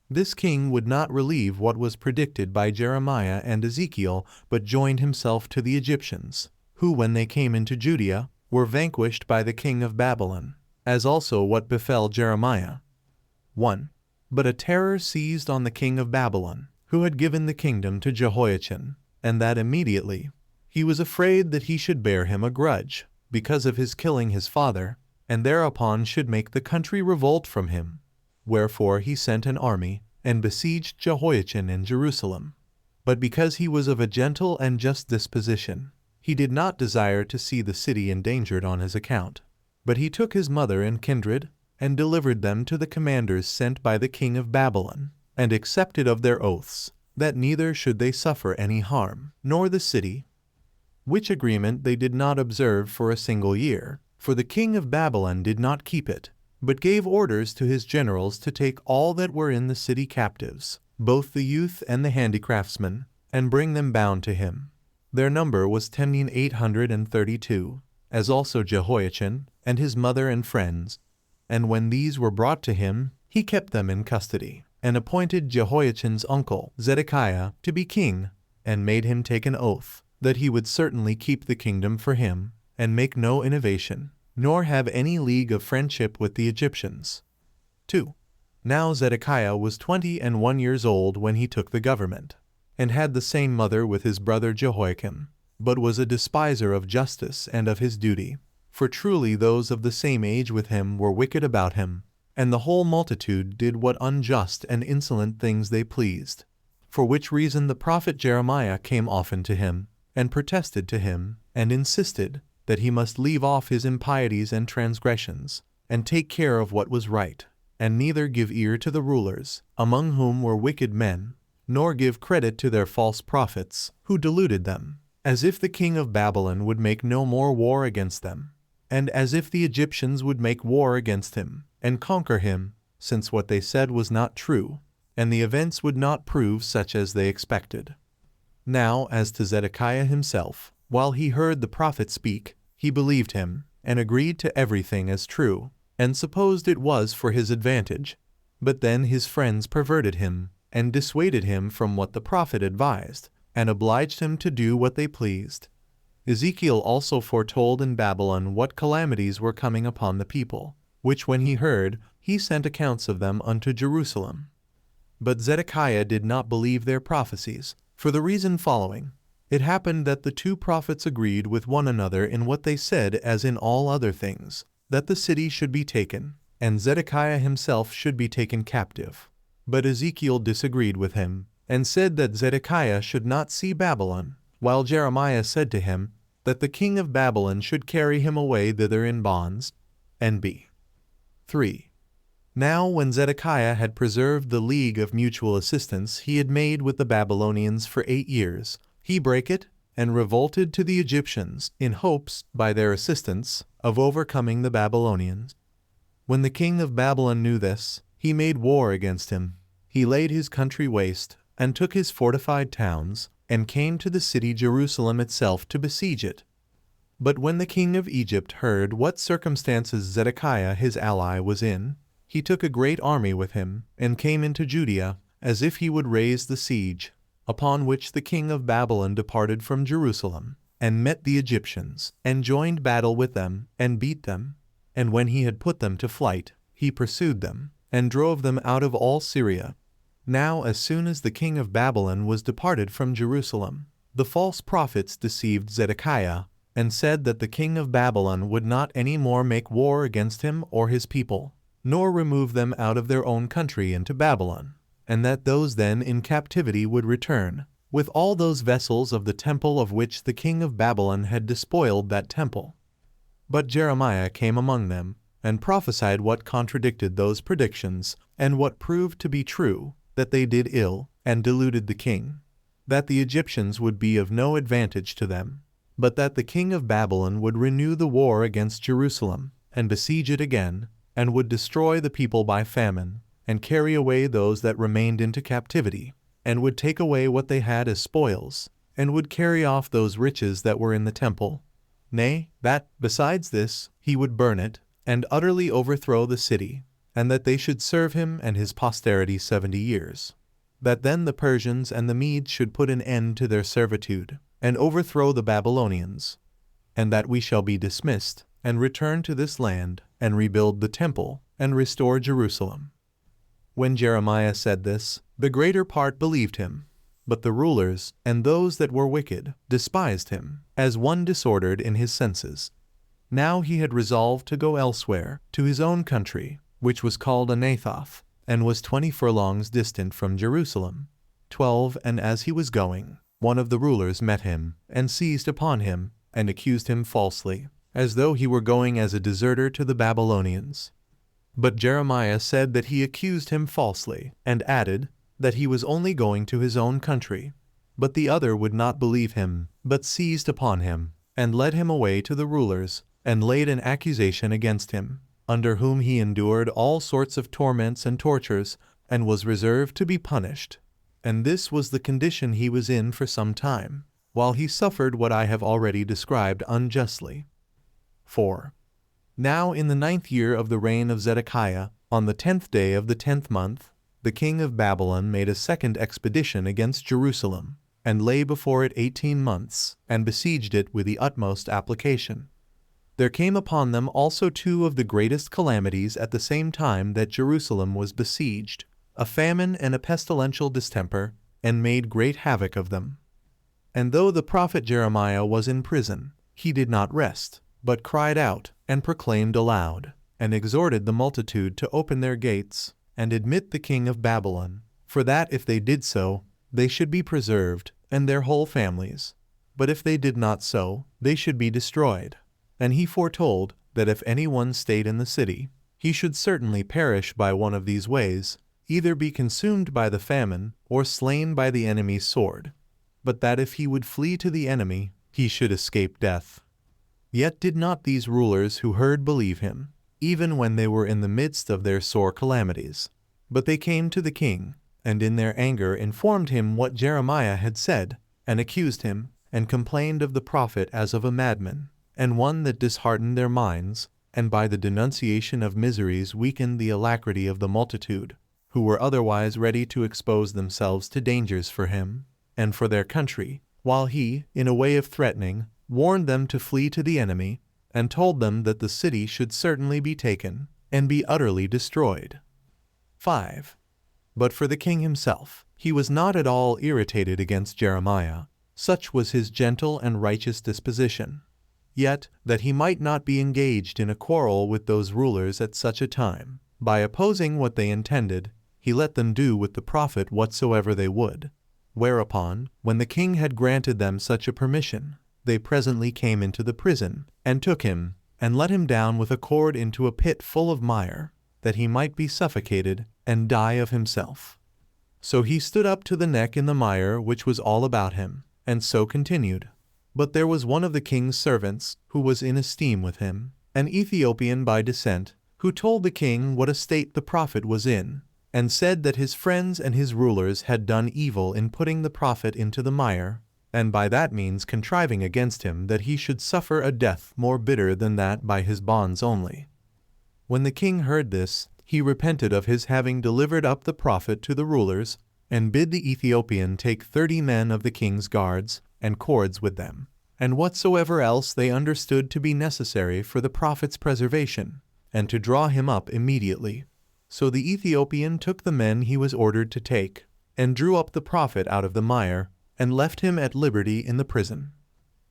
This king would not relieve what was predicted by Jeremiah and Ezekiel, but joined himself to the Egyptians, who when they came into Judea, were vanquished by the king of Babylon, as also what befell Jeremiah. 1. But a terror seized on the king of Babylon, who had given the kingdom to Jehoiachin, and that immediately. He was afraid that he should bear him a grudge, because of his killing his father, and thereupon should make the country revolt from him. Wherefore he sent an army, and besieged Jehoiachin in Jerusalem. But because he was of a gentle and just disposition, he did not desire to see the city endangered on his account. But he took his mother and kindred, and delivered them to the commanders sent by the king of Babylon, and accepted of their oaths, that neither should they suffer any harm, nor the city. Which agreement they did not observe for a single year, for the king of Babylon did not keep it, but gave orders to his generals to take all that were in the city captives, both the youth and the handicraftsmen, and bring them bound to him. Their number was 10,832, as also Jehoiachin, and his mother and friends. And when these were brought to him, he kept them in custody, and appointed Jehoiachin's uncle, Zedekiah, to be king, and made him take an oath, that he would certainly keep the kingdom for him, and make no innovation, nor have any league of friendship with the Egyptians. 2. Now Zedekiah was 21 years old when he took the government, and had the same mother with his brother Jehoiakim, but was a despiser of justice and of his duty. For truly those of the same age with him were wicked about him, and the whole multitude did what unjust and insolent things they pleased. For which reason the prophet Jeremiah came often to him, and protested to him, and insisted that he must leave off his impieties and transgressions, and take care of what was right, and neither give ear to the rulers, among whom were wicked men, nor give credit to their false prophets, who deluded them, as if the king of Babylon would make no more war against them, and as if the Egyptians would make war against him, and conquer him, since what they said was not true, and the events would not prove such as they expected. Now as to Zedekiah himself, while he heard the prophet speak, he believed him, and agreed to everything as true, and supposed it was for his advantage. But then his friends perverted him, and dissuaded him from what the prophet advised, and obliged him to do what they pleased. Ezekiel also foretold in Babylon what calamities were coming upon the people, which when he heard, he sent accounts of them unto Jerusalem. But Zedekiah did not believe their prophecies, for the reason following. It happened that the two prophets agreed with one another in what they said as in all other things, that the city should be taken, and Zedekiah himself should be taken captive. But Ezekiel disagreed with him, and said that Zedekiah should not see Babylon, while Jeremiah said to him that the king of Babylon should carry him away thither in bonds. N.B. 3. Now when Zedekiah had preserved the league of mutual assistance he had made with the Babylonians for 8 years, he brake it, and revolted to the Egyptians, in hopes, by their assistance, of overcoming the Babylonians. When the king of Babylon knew this, he made war against him. He laid his country waste, and took his fortified towns, and came to the city Jerusalem itself to besiege it. But when the king of Egypt heard what circumstances Zedekiah his ally was in, he took a great army with him, and came into Judea, as if he would raise the siege. Upon which the king of Babylon departed from Jerusalem, and met the Egyptians, and joined battle with them, and beat them. And when he had put them to flight, he pursued them, and drove them out of all Syria. Now as soon as the king of Babylon was departed from Jerusalem, the false prophets deceived Zedekiah, and said that the king of Babylon would not any more make war against him or his people, nor remove them out of their own country into Babylon, and that those then in captivity would return, with all those vessels of the temple of which the king of Babylon had despoiled that temple. But Jeremiah came among them, and prophesied what contradicted those predictions, and what proved to be true, that they did ill, and deluded the king, that the Egyptians would be of no advantage to them, but that the king of Babylon would renew the war against Jerusalem, and besiege it again, and would destroy the people by famine, and carry away those that remained into captivity, and would take away what they had as spoils, and would carry off those riches that were in the temple. Nay, that, besides this, he would burn it, and utterly overthrow the city, and that they should serve him and his posterity 70 years. That then the Persians and the Medes should put an end to their servitude, and overthrow the Babylonians, and that we shall be dismissed, and return to this land, and rebuild the temple, and restore Jerusalem. When Jeremiah said this, the greater part believed him, but the rulers, and those that were wicked, despised him, as one disordered in his senses. Now he had resolved to go elsewhere, to his own country, which was called Anathoth, and was 20 furlongs distant from Jerusalem. 12 And as he was going, one of the rulers met him, and seized upon him, and accused him falsely, as though he were going as a deserter to the Babylonians. But Jeremiah said that he accused him falsely, and added that he was only going to his own country. But the other would not believe him, but seized upon him, and led him away to the rulers, and laid an accusation against him, under whom he endured all sorts of torments and tortures, and was reserved to be punished. And this was the condition he was in for some time, while he suffered what I have already described unjustly. 4. Now in the 9th year of the reign of Zedekiah, on the 10th day of the 10th month, the king of Babylon made a second expedition against Jerusalem, and lay before it 18 months, and besieged it with the utmost application. There came upon them also 2 of the greatest calamities at the same time that Jerusalem was besieged, a famine and a pestilential distemper, and made great havoc of them. And though the prophet Jeremiah was in prison, he did not rest, but cried out, and proclaimed aloud, and exhorted the multitude to open their gates, and admit the king of Babylon, for that if they did so, they should be preserved, and their whole families. But if they did not so, they should be destroyed. And he foretold that if any one stayed in the city, he should certainly perish by one of these ways, either be consumed by the famine, or slain by the enemy's sword. But that if he would flee to the enemy, he should escape death. Yet did not these rulers who heard believe him, even when they were in the midst of their sore calamities. But they came to the king, and in their anger informed him what Jeremiah had said, and accused him, and complained of the prophet as of a madman, and one that disheartened their minds, and by the denunciation of miseries weakened the alacrity of the multitude, who were otherwise ready to expose themselves to dangers for him, and for their country, while he, in a way of threatening, warned them to flee to the enemy, and told them that the city should certainly be taken, and be utterly destroyed. 5. But for the king himself, he was not at all irritated against Jeremiah, such was his gentle and righteous disposition. Yet, that he might not be engaged in a quarrel with those rulers at such a time, by opposing what they intended, he let them do with the prophet whatsoever they would. Whereupon, when the king had granted them such a permission, they presently came into the prison, and took him, and let him down with a cord into a pit full of mire, that he might be suffocated, and die of himself. So he stood up to the neck in the mire which was all about him, and so continued. But there was one of the king's servants, who was in esteem with him, an Ethiopian by descent, who told the king what a state the prophet was in, and said that his friends and his rulers had done evil in putting the prophet into the mire, and by that means contriving against him that he should suffer a death more bitter than that by his bonds only. When the king heard this, he repented of his having delivered up the prophet to the rulers, and bid the Ethiopian take 30 men of the king's guards, and cords with them, and whatsoever else they understood to be necessary for the prophet's preservation, and to draw him up immediately. So the Ethiopian took the men he was ordered to take, and drew up the prophet out of the mire, and left him at liberty in the prison.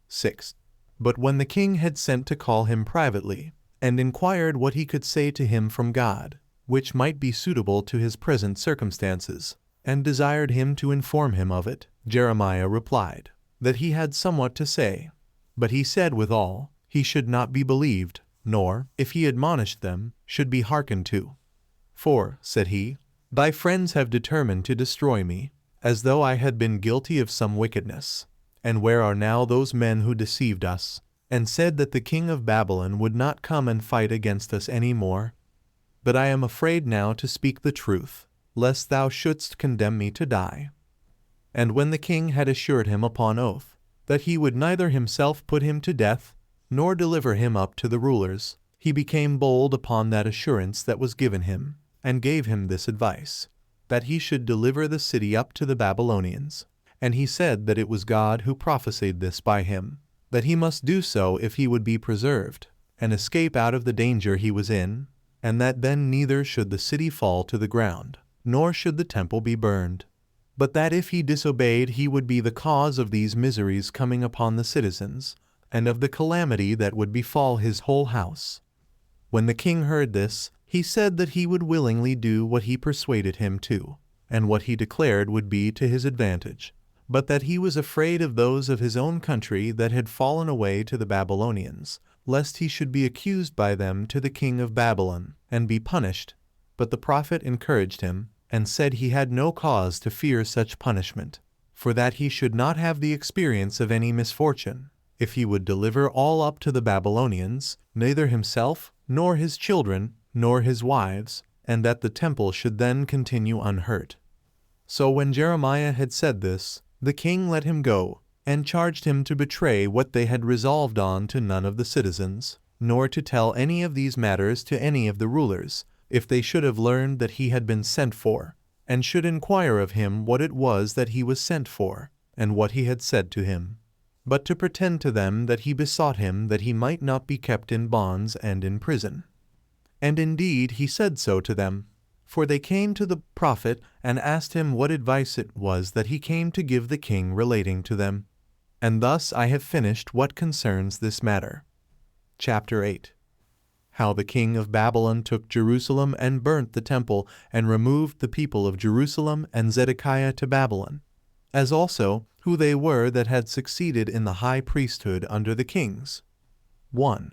6. But when the king had sent to call him privately, and inquired what he could say to him from God, which might be suitable to his present circumstances, and desired him to inform him of it, Jeremiah replied, that he had somewhat to say. But he said withal, he should not be believed, nor, if he admonished them, should be hearkened to. For, said he, thy friends have determined to destroy me, as though I had been guilty of some wickedness. And where are now those men who deceived us, and said that the king of Babylon would not come and fight against us any more? But I am afraid now to speak the truth, lest thou shouldst condemn me to die. And when the king had assured him upon oath that he would neither himself put him to death, nor deliver him up to the rulers, he became bold upon that assurance that was given him, and gave him this advice, that he should deliver the city up to the Babylonians. And he said that it was God who prophesied this by him, that he must do so if he would be preserved, and escape out of the danger he was in, and that then neither should the city fall to the ground, nor should the temple be burned, but that if he disobeyed he would be the cause of these miseries coming upon the citizens, and of the calamity that would befall his whole house. When the king heard this, he said that he would willingly do what he persuaded him to, and what he declared would be to his advantage, but that he was afraid of those of his own country that had fallen away to the Babylonians, lest he should be accused by them to the king of Babylon, and be punished. But the prophet encouraged him, and said he had no cause to fear such punishment, for that he should not have the experience of any misfortune, if he would deliver all up to the Babylonians, neither himself, nor his children, nor his wives, and that the temple should then continue unhurt. So when Jeremiah had said this, the king let him go, and charged him to betray what they had resolved on to none of the citizens, nor to tell any of these matters to any of the rulers, if they should have learned that he had been sent for, and should inquire of him what it was that he was sent for, and what he had said to him, but to pretend to them that he besought him that he might not be kept in bonds and in prison. And indeed he said so to them, for they came to the prophet and asked him what advice it was that he came to give the king relating to them. And thus I have finished what concerns this matter. Chapter 8. How the king of Babylon took Jerusalem and burnt the temple, and removed the people of Jerusalem and Zedekiah to Babylon, as also who they were that had succeeded in the high priesthood under the kings. 1.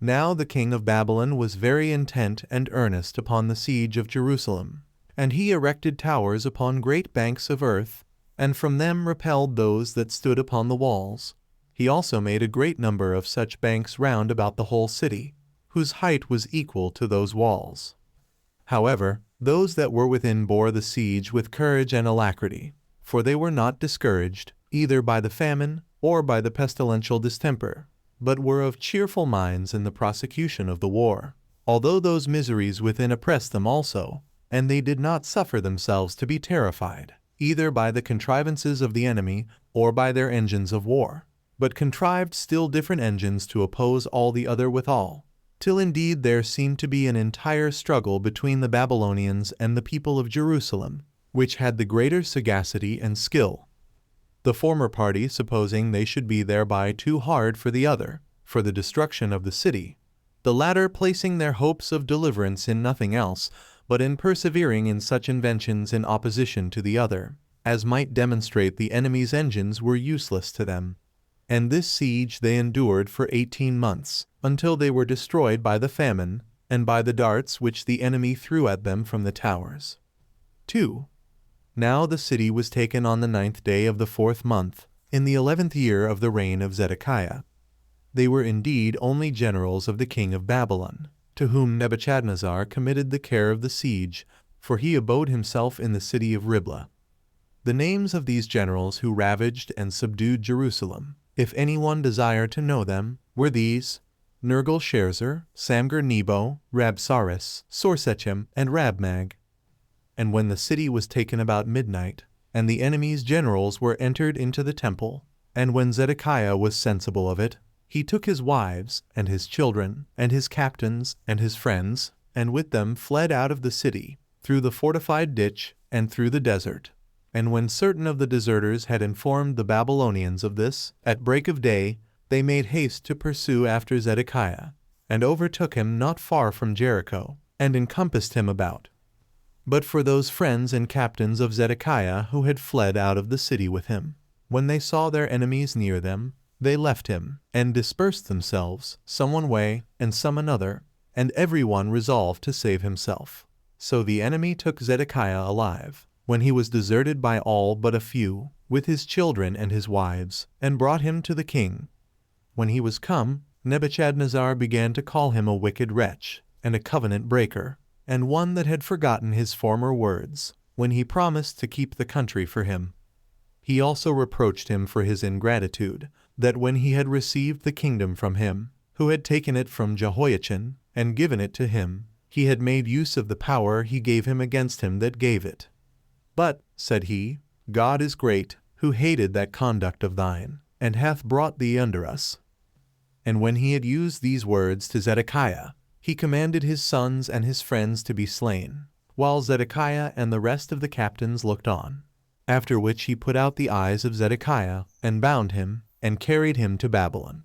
Now the king of Babylon was very intent and earnest upon the siege of Jerusalem, and he erected towers upon great banks of earth, and from them repelled those that stood upon the walls. He also made a great number of such banks round about the whole city, whose height was equal to those walls. However, those that were within bore the siege with courage and alacrity, for they were not discouraged, either by the famine or by the pestilential distemper, but were of cheerful minds in the prosecution of the war, although those miseries within oppressed them also, and they did not suffer themselves to be terrified, either by the contrivances of the enemy or by their engines of war, but contrived still different engines to oppose all the other withal, till indeed there seemed to be an entire struggle between the Babylonians and the people of Jerusalem, which had the greater sagacity and skill. The former party supposing they should be thereby too hard for the other, for the destruction of the city, the latter placing their hopes of deliverance in nothing else, but in persevering in such inventions in opposition to the other, as might demonstrate the enemy's engines were useless to them. And this siege they endured for 18 months, until they were destroyed by the famine, and by the darts which the enemy threw at them from the towers. 2. Now the city was taken on the 9th day of the 4th month, in the 11th year of the reign of Zedekiah. They were indeed only generals of the king of Babylon, to whom Nebuchadnezzar committed the care of the siege, for he abode himself in the city of Riblah. The names of these generals who ravaged and subdued Jerusalem, if anyone desire to know them, were these: Nergal-Sharezer, Samgar-Nebo, Rabsaris, Sorsechim, and Rabmag. And when the city was taken about midnight, and the enemy's generals were entered into the temple, and when Zedekiah was sensible of it, he took his wives, and his children, and his captains, and his friends, and with them fled out of the city, through the fortified ditch, and through the desert. And when certain of the deserters had informed the Babylonians of this, at break of day, they made haste to pursue after Zedekiah, and overtook him not far from Jericho, and encompassed him about. But for those friends and captains of Zedekiah who had fled out of the city with him, when they saw their enemies near them, they left him, and dispersed themselves, some one way, and some another, and every one resolved to save himself. So the enemy took Zedekiah alive, when he was deserted by all but a few, with his children and his wives, and brought him to the king. When he was come, Nebuchadnezzar began to call him a wicked wretch, and a covenant breaker, and one that had forgotten his former words, when he promised to keep the country for him. He also reproached him for his ingratitude, that when he had received the kingdom from him, who had taken it from Jehoiachin, and given it to him, he had made use of the power he gave him against him that gave it. But, said he, God is great, who hated that conduct of thine, and hath brought thee under us. And when he had used these words to Zedekiah, he commanded his sons and his friends to be slain, while Zedekiah and the rest of the captains looked on. After which he put out the eyes of Zedekiah, and bound him, and carried him to Babylon.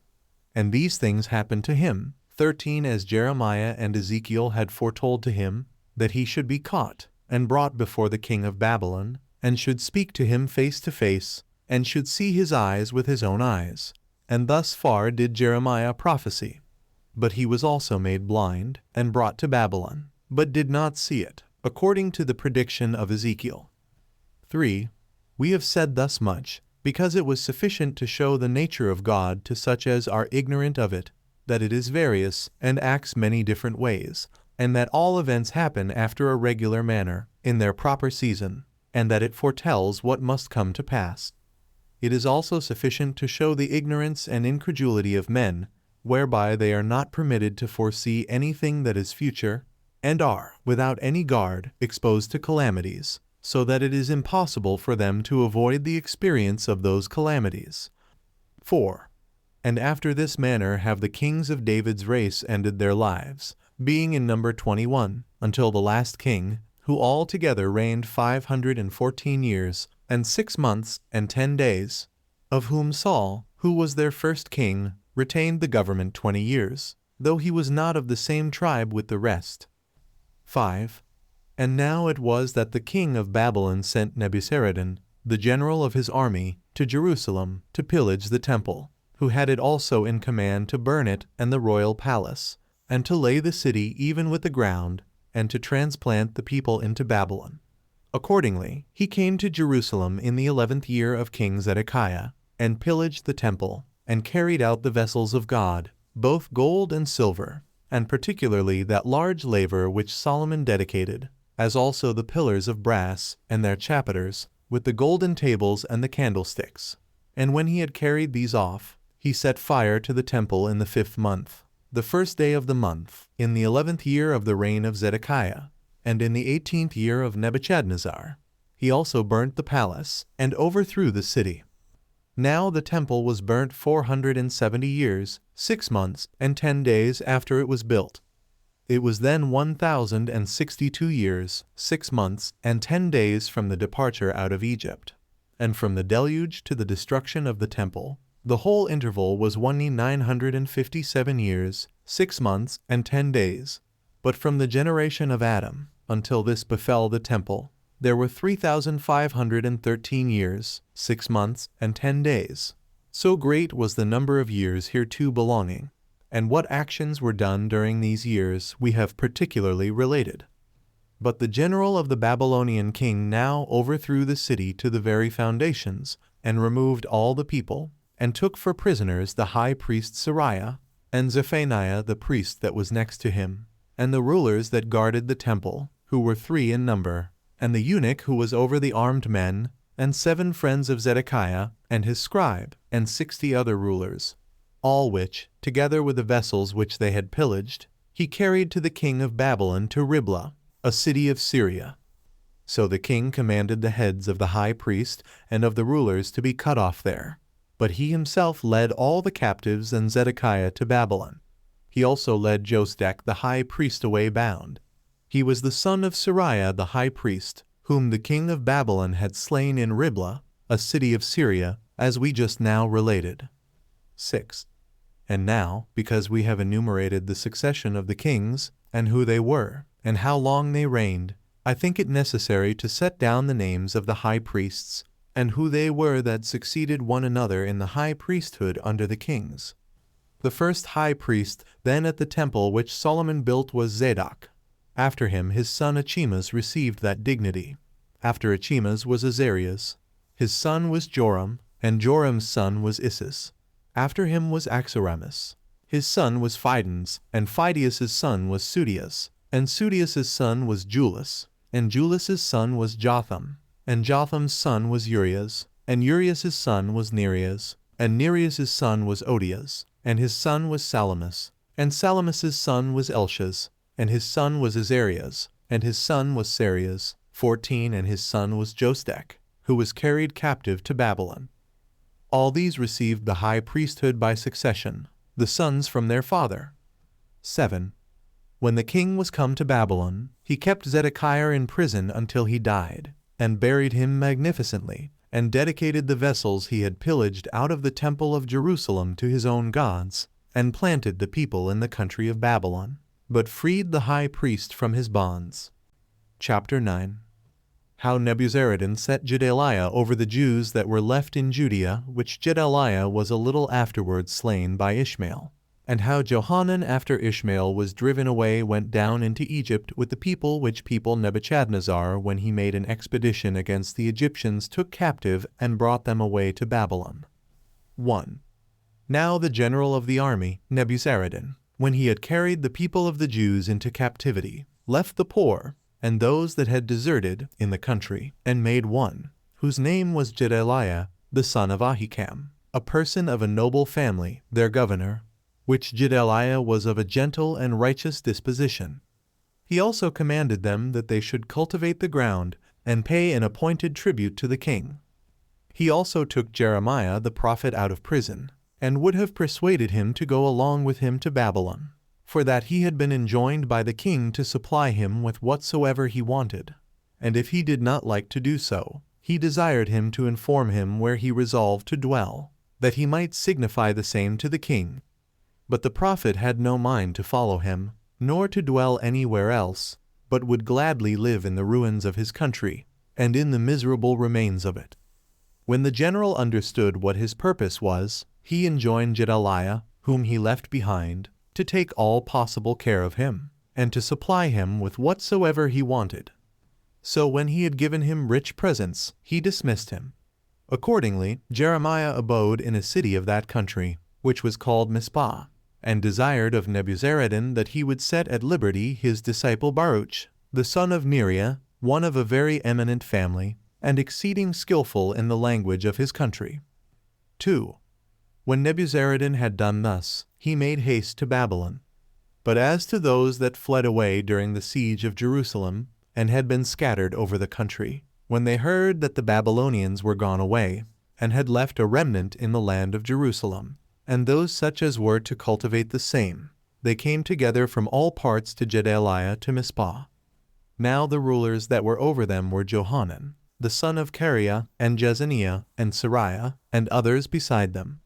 And these things happened to him, 13 as Jeremiah and Ezekiel had foretold to him, that he should be caught, and brought before the king of Babylon, and should speak to him face to face, and should see his eyes with his own eyes. And thus far did Jeremiah prophesy. But he was also made blind, and brought to Babylon, but did not see it, according to the prediction of Ezekiel. 3. We have said thus much, because it was sufficient to show the nature of God to such as are ignorant of it, that it is various, and acts many different ways, and that all events happen after a regular manner, in their proper season, and that it foretells what must come to pass. It is also sufficient to show the ignorance and incredulity of men, whereby they are not permitted to foresee anything that is future, and are, without any guard, exposed to calamities, so that it is impossible for them to avoid the experience of those calamities. 4. And after this manner have the kings of David's race ended their lives, being in number 21, until the last king, who altogether reigned 514 years, and 6 months, and 10 days, of whom Saul, who was their first king, retained the government 20 years, though he was not of the same tribe with the rest. 5. And now it was that the king of Babylon sent Nebuzaradan, the general of his army, to Jerusalem to pillage the temple, who had it also in command to burn it and the royal palace, and to lay the city even with the ground, and to transplant the people into Babylon. Accordingly, he came to Jerusalem in the 11th year of King Zedekiah, and pillaged the temple, and carried out the vessels of God, both gold and silver, and particularly that large laver which Solomon dedicated, as also the pillars of brass, and their chapiters, with the golden tables and the candlesticks. And when he had carried these off, he set fire to the temple in the 5th month, the first day of the month, in the 11th year of the reign of Zedekiah, and in the 18th year of Nebuchadnezzar. He also burnt the palace, and overthrew the city. Now the temple was burnt 470 years, 6 months, and 10 days after it was built. It was then 1,062 years, 6 months, and 10 days from the departure out of Egypt. And from the deluge to the destruction of the temple, the whole interval was 1,957 years, 6 months, and 10 days. But from the generation of Adam, until this befell the temple, there were 3,513 years, 6 months, and 10 days. So great was the number of years hereto belonging, and what actions were done during these years we have particularly related. But the general of the Babylonian king now overthrew the city to the very foundations, and removed all the people, and took for prisoners the high priest Sariah, and Zephaniah the priest that was next to him, and the rulers that guarded the temple, who were 3 in number, and the eunuch who was over the armed men, and 7 friends of Zedekiah, and his scribe, and 60 other rulers, all which, together with the vessels which they had pillaged, he carried to the king of Babylon to Riblah, a city of Syria. So the king commanded the heads of the high priest and of the rulers to be cut off there. But he himself led all the captives and Zedekiah to Babylon. He also led Josedek the high priest away bound. He was the son of Sariah the high priest, whom the king of Babylon had slain in Riblah, a city of Syria, as we just now related. 6. And now, because we have enumerated the succession of the kings, and who they were, and how long they reigned, I think it necessary to set down the names of the high priests, and who they were that succeeded one another in the high priesthood under the kings. The first high priest then at the temple which Solomon built was Zadok. After him his son Achimas received that dignity. After Achimas was Azarias. His son was Joram, and Joram's son was Isis. After him was Axaramas. His son was Phidas, and Phidias's son was Sudias, and Sudias's son was Julas, and Julas's son was Jotham, and Jotham's son was Urias, and Urias's son was Nereas, and Nereas's son was Odias, and his son was Salamis, and Salamis's son was Elshas, and his son was Azarias, and his son was Sarias, 14, and his son was Josedek, who was carried captive to Babylon. All these received the high priesthood by succession, the sons from their father. 7. When the king was come to Babylon, he kept Zedekiah in prison until he died, and buried him magnificently, and dedicated the vessels he had pillaged out of the temple of Jerusalem to his own gods, and planted the people in the country of Babylon, but freed the high priest from his bonds. Chapter 9. How Nebuzaradan set Gedaliah over the Jews that were left in Judea, which Gedaliah was a little afterwards slain by Ishmael, and how Johanan after Ishmael was driven away went down into Egypt with the people which people Nebuchadnezzar, when he made an expedition against the Egyptians, took captive and brought them away to Babylon. 1. Now the general of the army, Nebuzaradan, when he had carried the people of the Jews into captivity, left the poor, and those that had deserted in the country, and made one, whose name was Gedaliah, the son of Ahikam, a person of a noble family, their governor, which Gedaliah was of a gentle and righteous disposition. He also commanded them that they should cultivate the ground, and pay an appointed tribute to the king. He also took Jeremiah the prophet out of prison, and would have persuaded him to go along with him to Babylon, for that he had been enjoined by the king to supply him with whatsoever he wanted. And if he did not like to do so, he desired him to inform him where he resolved to dwell, that he might signify the same to the king. But the prophet had no mind to follow him, nor to dwell anywhere else, but would gladly live in the ruins of his country, and in the miserable remains of it. When the general understood what his purpose was, he enjoined Gedaliah, whom he left behind, to take all possible care of him, and to supply him with whatsoever he wanted. So when he had given him rich presents, he dismissed him. Accordingly, Jeremiah abode in a city of that country, which was called Mizpah, and desired of Nebuzaradan that he would set at liberty his disciple Baruch, the son of Neriah, one of a very eminent family, and exceeding skillful in the language of his country. 2. When Nebuzaradan had done thus, he made haste to Babylon. But as to those that fled away during the siege of Jerusalem, and had been scattered over the country, when they heard that the Babylonians were gone away, and had left a remnant in the land of Jerusalem, and those such as were to cultivate the same, they came together from all parts to Gedaliah to Mizpah. Now the rulers that were over them were Johanan, the son of Kareah, and Jezaniah, and Sariah, and others beside them.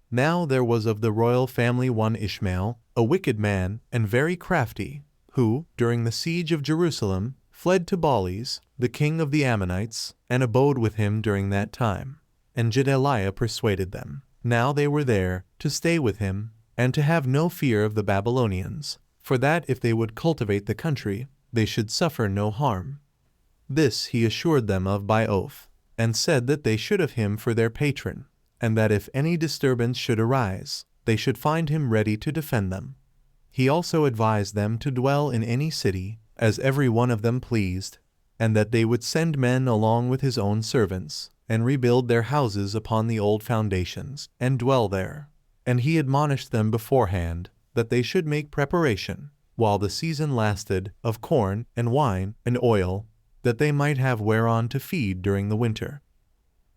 Now there was of the royal family one Ishmael, a wicked man, and very crafty, who, during the siege of Jerusalem, fled to Baalis, the king of the Ammonites, and abode with him during that time. And Gedaliah persuaded them, now they were there, to stay with him, and to have no fear of the Babylonians, for that if they would cultivate the country, they should suffer no harm. This he assured them of by oath, and said that they should have him for their patron, and that if any disturbance should arise, they should find him ready to defend them. He also advised them to dwell in any city, as every one of them pleased, and that they would send men along with his own servants, and rebuild their houses upon the old foundations, and dwell there. And he admonished them beforehand, that they should make preparation, while the season lasted, of corn, and wine, and oil, that they might have whereon to feed during the winter.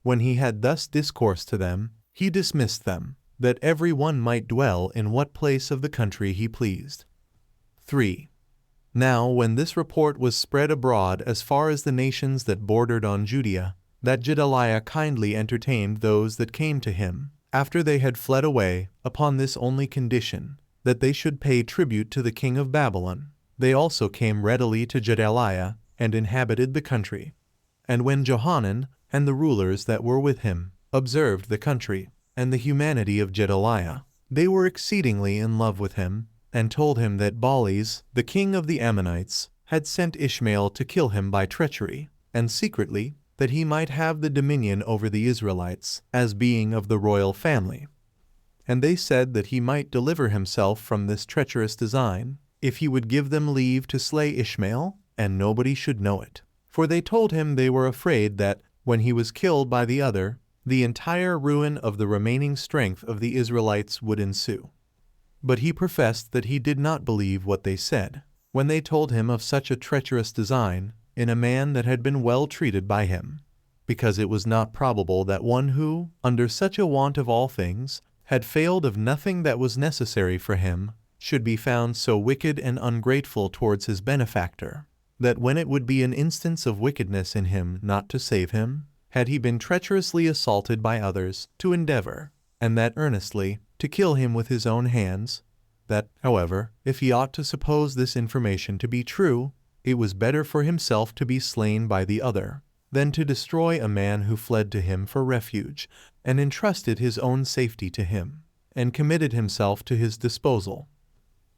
When he had thus discoursed to them, he dismissed them, that every one might dwell in what place of the country he pleased. 3. Now when this report was spread abroad as far as the nations that bordered on Judea, that Gedaliah kindly entertained those that came to him, after they had fled away, upon this only condition, that they should pay tribute to the king of Babylon, they also came readily to Gedaliah, and inhabited the country. And when Johanan, and the rulers that were with him, observed the country, and the humanity of Gedaliah, they were exceedingly in love with him, and told him that Baalis, the king of the Ammonites, had sent Ishmael to kill him by treachery, and secretly, that he might have the dominion over the Israelites, as being of the royal family. And they said that he might deliver himself from this treacherous design, if he would give them leave to slay Ishmael, and nobody should know it. For they told him they were afraid that, when he was killed by the other, the entire ruin of the remaining strength of the Israelites would ensue. But he professed that he did not believe what they said, when they told him of such a treacherous design, in a man that had been well treated by him, because it was not probable that one who, under such a want of all things, had failed of nothing that was necessary for him, should be found so wicked and ungrateful towards his benefactor, that when it would be an instance of wickedness in him not to save him, had he been treacherously assaulted by others, to endeavor, and that earnestly, to kill him with his own hands, that, however, if he ought to suppose this information to be true, it was better for himself to be slain by the other, than to destroy a man who fled to him for refuge, and entrusted his own safety to him, and committed himself to his disposal.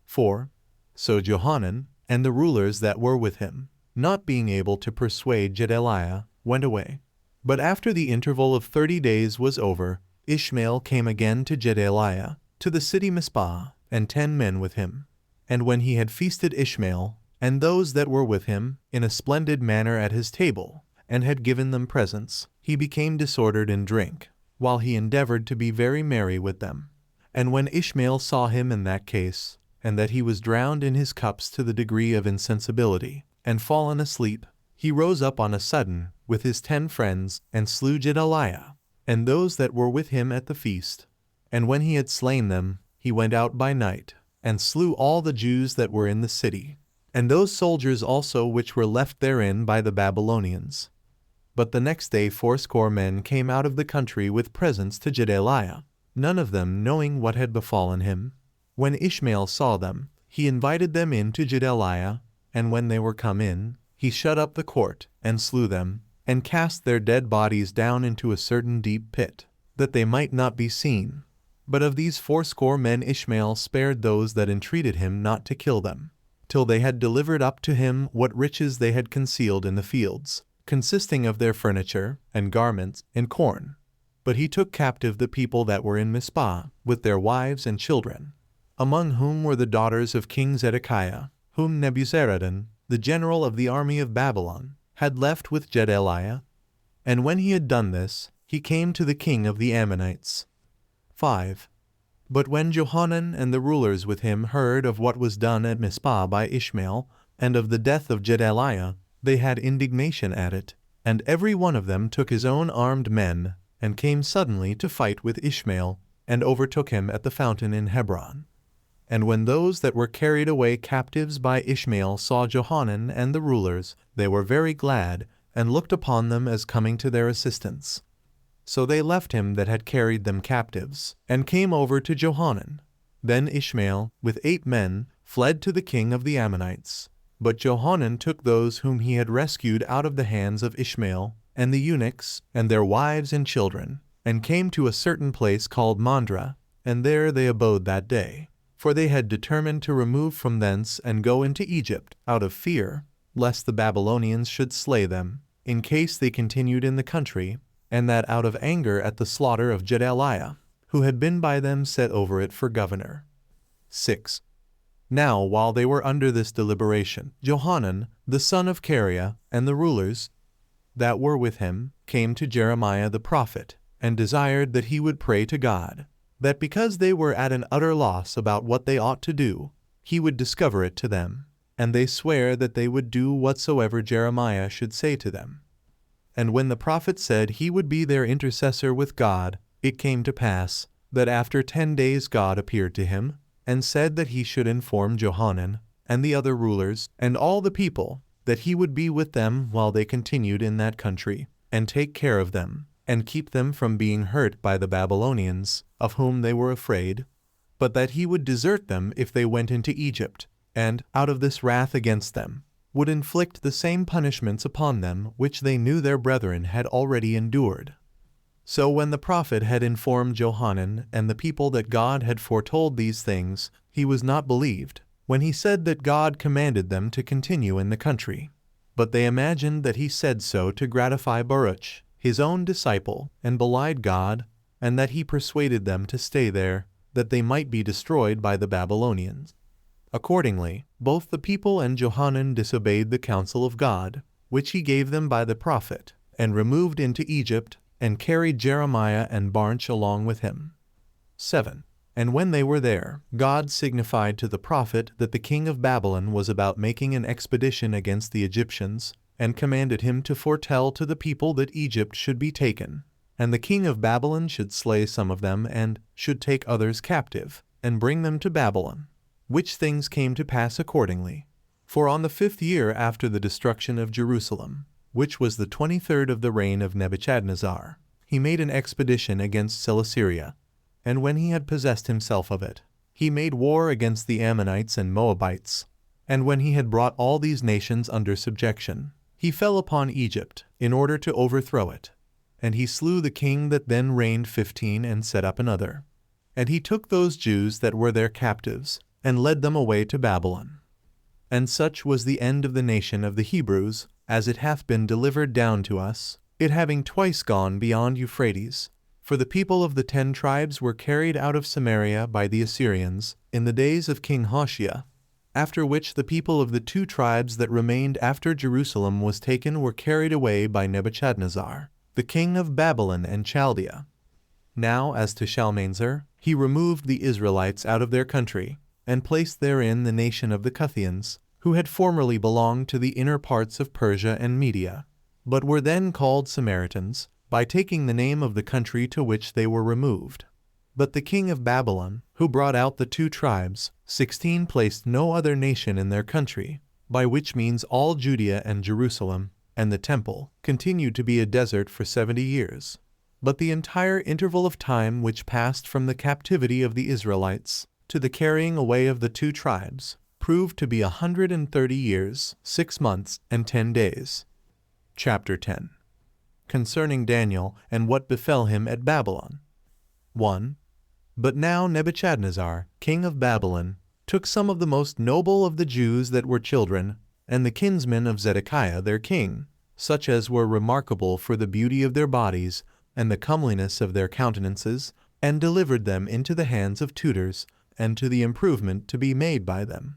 4. So Johanan, and the rulers that were with him, not being able to persuade Gedaliah, went away. But after the interval of 30 days was over, Ishmael came again to Gedaliah, to the city Mizpah, and 10 men with him. And when he had feasted Ishmael, and those that were with him, in a splendid manner at his table, and had given them presents, he became disordered in drink, while he endeavored to be very merry with them. And when Ishmael saw him in that case, and that he was drowned in his cups to the degree of insensibility, and fallen asleep, he rose up on a sudden, with his 10 friends, and slew Gedaliah, and those that were with him at the feast. And when he had slain them, he went out by night, and slew all the Jews that were in the city, and those soldiers also which were left therein by the Babylonians. But the next day 80 men came out of the country with presents to Gedaliah, none of them knowing what had befallen him. When Ishmael saw them, he invited them in to Gedaliah, and when they were come in, he shut up the court, and slew them, and cast their dead bodies down into a certain deep pit, that they might not be seen. But of these 80 men Ishmael spared those that entreated him not to kill them, till they had delivered up to him what riches they had concealed in the fields, consisting of their furniture, and garments, and corn. But he took captive the people that were in Mizpah, with their wives and children, among whom were the daughters of King Zedekiah, whom Nebuzaradan, the general of the army of Babylon, had left with Gedaliah. And when he had done this, he came to the king of the Ammonites. 5. But when Johanan and the rulers with him heard of what was done at Mizpah by Ishmael, and of the death of Gedaliah, they had indignation at it, and every one of them took his own armed men, and came suddenly to fight with Ishmael, and overtook him at the fountain in Hebron. And when those that were carried away captives by Ishmael saw Johanan and the rulers, they were very glad, and looked upon them as coming to their assistance. So they left him that had carried them captives, and came over to Johanan. Then Ishmael, with 8 men, fled to the king of the Ammonites. But Johanan took those whom he had rescued out of the hands of Ishmael, and the eunuchs, and their wives and children, and came to a certain place called Mandra, and there they abode that day. For they had determined to remove from thence and go into Egypt, out of fear, lest the Babylonians should slay them, in case they continued in the country, and that out of anger at the slaughter of Gedaliah, who had been by them set over it for governor. 6. Now while they were under this deliberation, Johanan, the son of Kareah, and the rulers that were with him, came to Jeremiah the prophet, and desired that he would pray to God, that because they were at an utter loss about what they ought to do, he would discover it to them. And they sware that they would do whatsoever Jeremiah should say to them. And when the prophet said he would be their intercessor with God, it came to pass that after 10 days God appeared to him, and said that he should inform Johanan, and the other rulers, and all the people, that he would be with them while they continued in that country, and take care of them, and keep them from being hurt by the Babylonians, of whom they were afraid, but that he would desert them if they went into Egypt, and, out of this wrath against them, would inflict the same punishments upon them which they knew their brethren had already endured. So when the prophet had informed Johanan and the people that God had foretold these things, he was not believed, when he said that God commanded them to continue in the country. But they imagined that he said so to gratify Baruch, his own disciple, and belied God, and that he persuaded them to stay there, that they might be destroyed by the Babylonians. Accordingly, both the people and Johanan disobeyed the counsel of God, which he gave them by the prophet, and removed into Egypt, and carried Jeremiah and Baruch along with him. 7. And when they were there, God signified to the prophet that the king of Babylon was about making an expedition against the Egyptians, and commanded him to foretell to the people that Egypt should be taken, and the king of Babylon should slay some of them, and should take others captive, and bring them to Babylon. Which things came to pass accordingly. For on the 5th year after the destruction of Jerusalem, which was the 23rd of the reign of Nebuchadnezzar, he made an expedition against Celesyria, and when he had possessed himself of it, he made war against the Ammonites and Moabites. And when he had brought all these nations under subjection, he fell upon Egypt, in order to overthrow it. And he slew the king that then reigned 15, and set up another. And he took those Jews that were their captives, and led them away to Babylon. And such was the end of the nation of the Hebrews, as it hath been delivered down to us, it having twice gone beyond Euphrates. For the people of the 10 tribes were carried out of Samaria by the Assyrians, in the days of King Hoshea, after which the people of the 2 tribes that remained after Jerusalem was taken were carried away by Nebuchadnezzar, the king of Babylon and Chaldea. Now as to Shalmaneser, he removed the Israelites out of their country, and placed therein the nation of the Cuthians, who had formerly belonged to the inner parts of Persia and Media, but were then called Samaritans, by taking the name of the country to which they were removed. But the king of Babylon, who brought out the 2 tribes, 16, placed no other nation in their country, by which means all Judea and Jerusalem, and the temple, continued to be a desert for 70 years. But the entire interval of time which passed from the captivity of the Israelites to the carrying away of the 2 tribes, proved to be 130 years, 6 months, and 10 days. Chapter 10. Concerning Daniel, and what befell him at Babylon. 1. But now Nebuchadnezzar, king of Babylon, took some of the most noble of the Jews that were children, and the kinsmen of Zedekiah their king, such as were remarkable for the beauty of their bodies, and the comeliness of their countenances, and delivered them into the hands of tutors, and to the improvement to be made by them.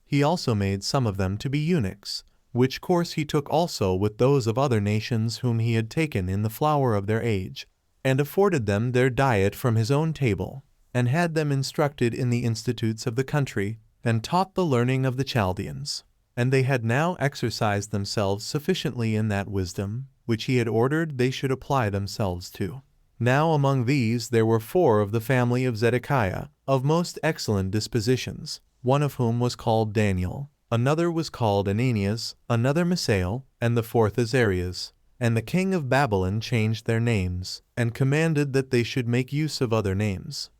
He also made some of them to be eunuchs, which course he took also with those of other nations whom he had taken in the flower of their age, and afforded them their diet from his own table, and had them instructed in the institutes of the country, and taught the learning of the Chaldeans. And they had now exercised themselves sufficiently in that wisdom, which he had ordered they should apply themselves to. Now among these there were 4 of the family of Zedekiah, of most excellent dispositions, one of whom was called Daniel, another was called Ananias, another Misael, and the 4th Azarias. And the king of Babylon changed their names, and commanded that they should make use of other names.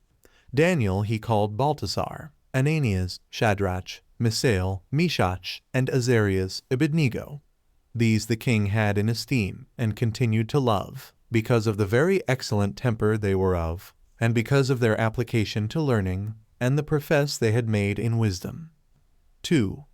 Daniel he called Baltasar, Ananias, Shadrach, Misael, Meshach, and Azarias, Abednego. These the king had in esteem, and continued to love, because of the very excellent temper they were of, and because of their application to learning, and the profess they had made in wisdom. 2.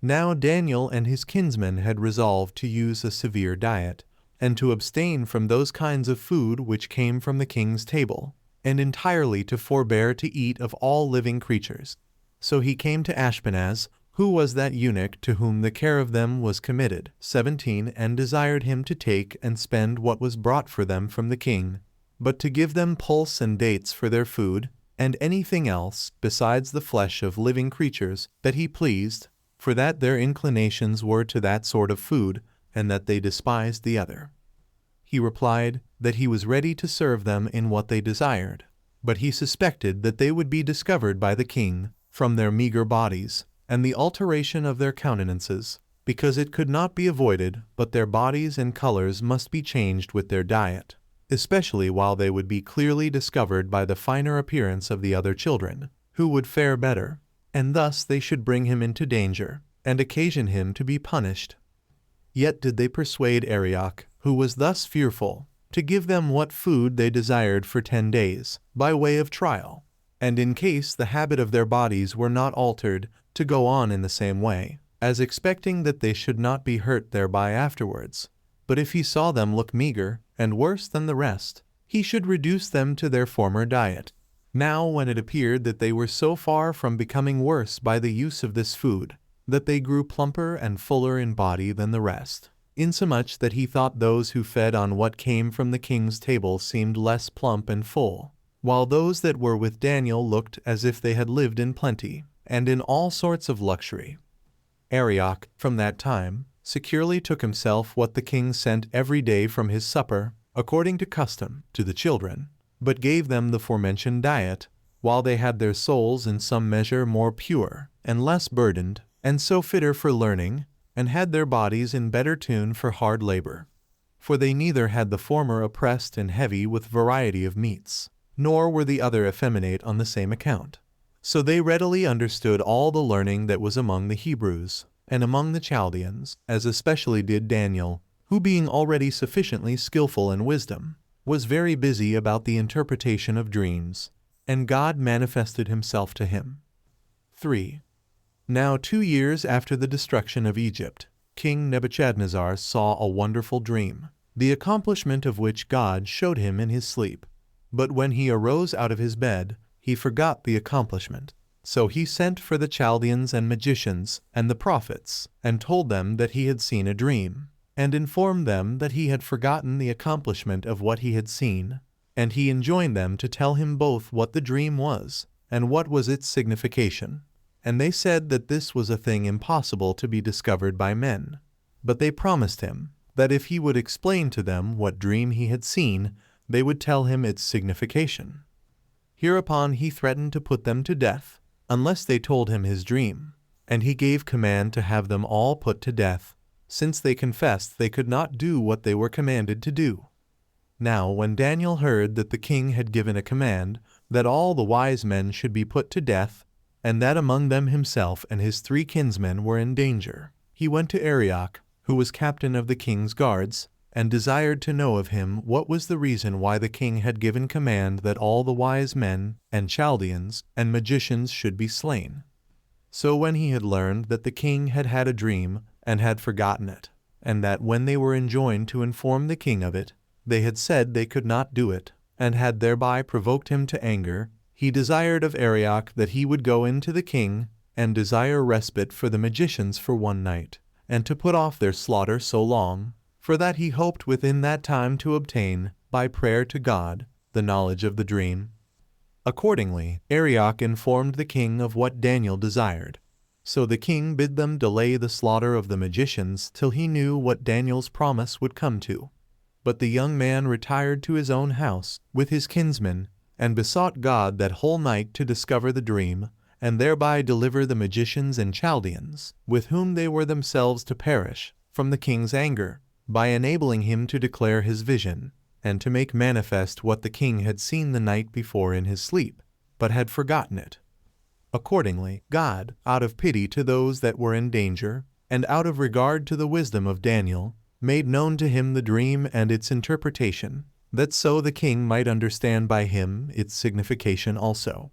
Now Daniel and his kinsmen had resolved to use a severe diet, and to abstain from those kinds of food which came from the king's table, and entirely to forbear to eat of all living creatures. So he came to Ashpenaz, who was that eunuch to whom the care of them was committed, 17, and desired him to take and spend what was brought for them from the king, but to give them pulse and dates for their food, and anything else, besides the flesh of living creatures, that he pleased, for that their inclinations were to that sort of food, and that they despised the other. He replied that he was ready to serve them in what they desired, but he suspected that they would be discovered by the king, from their meager bodies, and the alteration of their countenances, because it could not be avoided, but their bodies and colors must be changed with their diet, especially while they would be clearly discovered by the finer appearance of the other children, who would fare better, and thus they should bring him into danger, and occasion him to be punished. Yet did they persuade Arioch, who was thus fearful, to give them what food they desired for 10 days, by way of trial, and in case the habit of their bodies were not altered, to go on in the same way, as expecting that they should not be hurt thereby afterwards. But if he saw them look meager, and worse than the rest, he should reduce them to their former diet. Now when it appeared that they were so far from becoming worse by the use of this food, that they grew plumper and fuller in body than the rest, insomuch that he thought those who fed on what came from the king's table seemed less plump and full, while those that were with Daniel looked as if they had lived in plenty, and in all sorts of luxury. Arioch, from that time, securely took himself what the king sent every day from his supper, according to custom, to the children, but gave them the forementioned diet, while they had their souls in some measure more pure, and less burdened, and so fitter for learning, and had their bodies in better tune for hard labor. For they neither had the former oppressed and heavy with variety of meats, nor were the other effeminate on the same account. So they readily understood all the learning that was among the Hebrews, and among the Chaldeans, as especially did Daniel, who being already sufficiently skillful in wisdom, was very busy about the interpretation of dreams, and God manifested himself to him. 3. Now 2 years after the destruction of Egypt, King Nebuchadnezzar saw a wonderful dream, the accomplishment of which God showed him in his sleep. But when he arose out of his bed, he forgot the accomplishment. So he sent for the Chaldeans and magicians and the prophets, and told them that he had seen a dream, and informed them that he had forgotten the accomplishment of what he had seen. And he enjoined them to tell him both what the dream was, and what was its signification. And they said that this was a thing impossible to be discovered by men. But they promised him that if he would explain to them what dream he had seen, they would tell him its signification. Hereupon he threatened to put them to death, unless they told him his dream, and he gave command to have them all put to death, since they confessed they could not do what they were commanded to do. Now when Daniel heard that the king had given a command that all the wise men should be put to death, and that among them himself and his 3 kinsmen were in danger, he went to Arioch, who was captain of the king's guards, and desired to know of him what was the reason why the king had given command that all the wise men, and Chaldeans, and magicians should be slain. So when he had learned that the king had had a dream, and had forgotten it, and that when they were enjoined to inform the king of it, they had said they could not do it, and had thereby provoked him to anger, he desired of Arioch that he would go in to the king, and desire respite for the magicians for 1 night, and to put off their slaughter so long, for that he hoped within that time to obtain, by prayer to God, the knowledge of the dream. Accordingly, Arioch informed the king of what Daniel desired. So the king bid them delay the slaughter of the magicians till he knew what Daniel's promise would come to. But the young man retired to his own house, with his kinsmen, and besought God that whole night to discover the dream, and thereby deliver the magicians and Chaldeans, with whom they were themselves to perish, from the king's anger, by enabling him to declare his vision, and to make manifest what the king had seen the night before in his sleep, but had forgotten it. Accordingly, God, out of pity to those that were in danger, and out of regard to the wisdom of Daniel, made known to him the dream and its interpretation, that so the king might understand by him its signification also.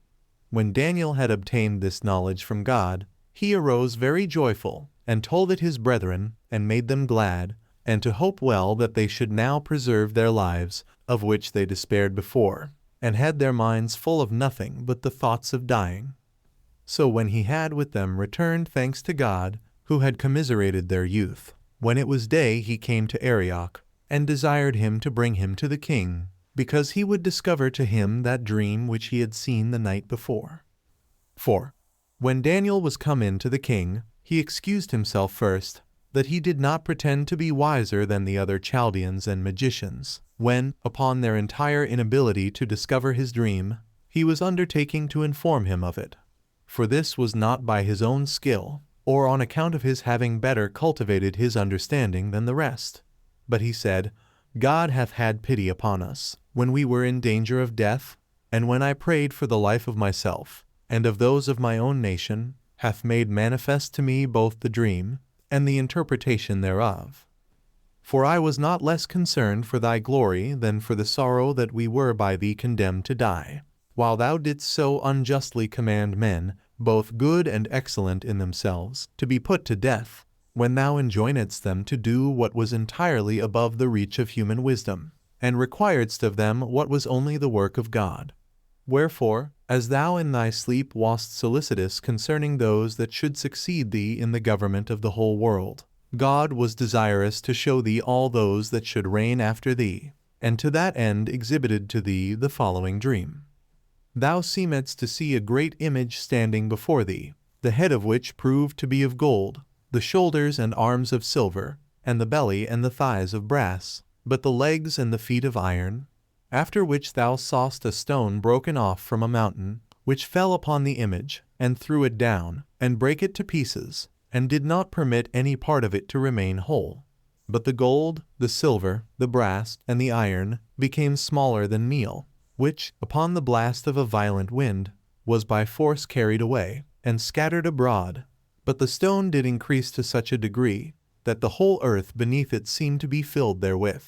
When Daniel had obtained this knowledge from God, he arose very joyful, and told it his brethren, and made them glad, and to hope well that they should now preserve their lives, of which they despaired before, and had their minds full of nothing but the thoughts of dying. So when he had with them returned thanks to God, who had commiserated their youth, when it was day he came to Arioch, and desired him to bring him to the king, because he would discover to him that dream which he had seen the night before. 4. When Daniel was come in to the king, he excused himself first, that he did not pretend to be wiser than the other Chaldeans and magicians, when, upon their entire inability to discover his dream, he was undertaking to inform him of it. For this was not by his own skill, or on account of his having better cultivated his understanding than the rest. But he said, God hath had pity upon us, when we were in danger of death, and when I prayed for the life of myself, and of those of my own nation, hath made manifest to me both the dream, and the interpretation thereof. For I was not less concerned for thy glory than for the sorrow that we were by thee condemned to die, while thou didst so unjustly command men, both good and excellent in themselves, to be put to death, when thou enjoinedst them to do what was entirely above the reach of human wisdom, and requiredst of them what was only the work of God. Wherefore, as thou in thy sleep wast solicitous concerning those that should succeed thee in the government of the whole world, God was desirous to show thee all those that should reign after thee, and to that end exhibited to thee the following dream. Thou seemedst to see a great image standing before thee, the head of which proved to be of gold, the shoulders and arms of silver, and the belly and the thighs of brass, but the legs and the feet of iron. After which thou sawest a stone broken off from a mountain, which fell upon the image, and threw it down, and brake it to pieces, and did not permit any part of it to remain whole. But the gold, the silver, the brass, and the iron became smaller than meal, which, upon the blast of a violent wind, was by force carried away, and scattered abroad. But the stone did increase to such a degree, that the whole earth beneath it seemed to be filled therewith.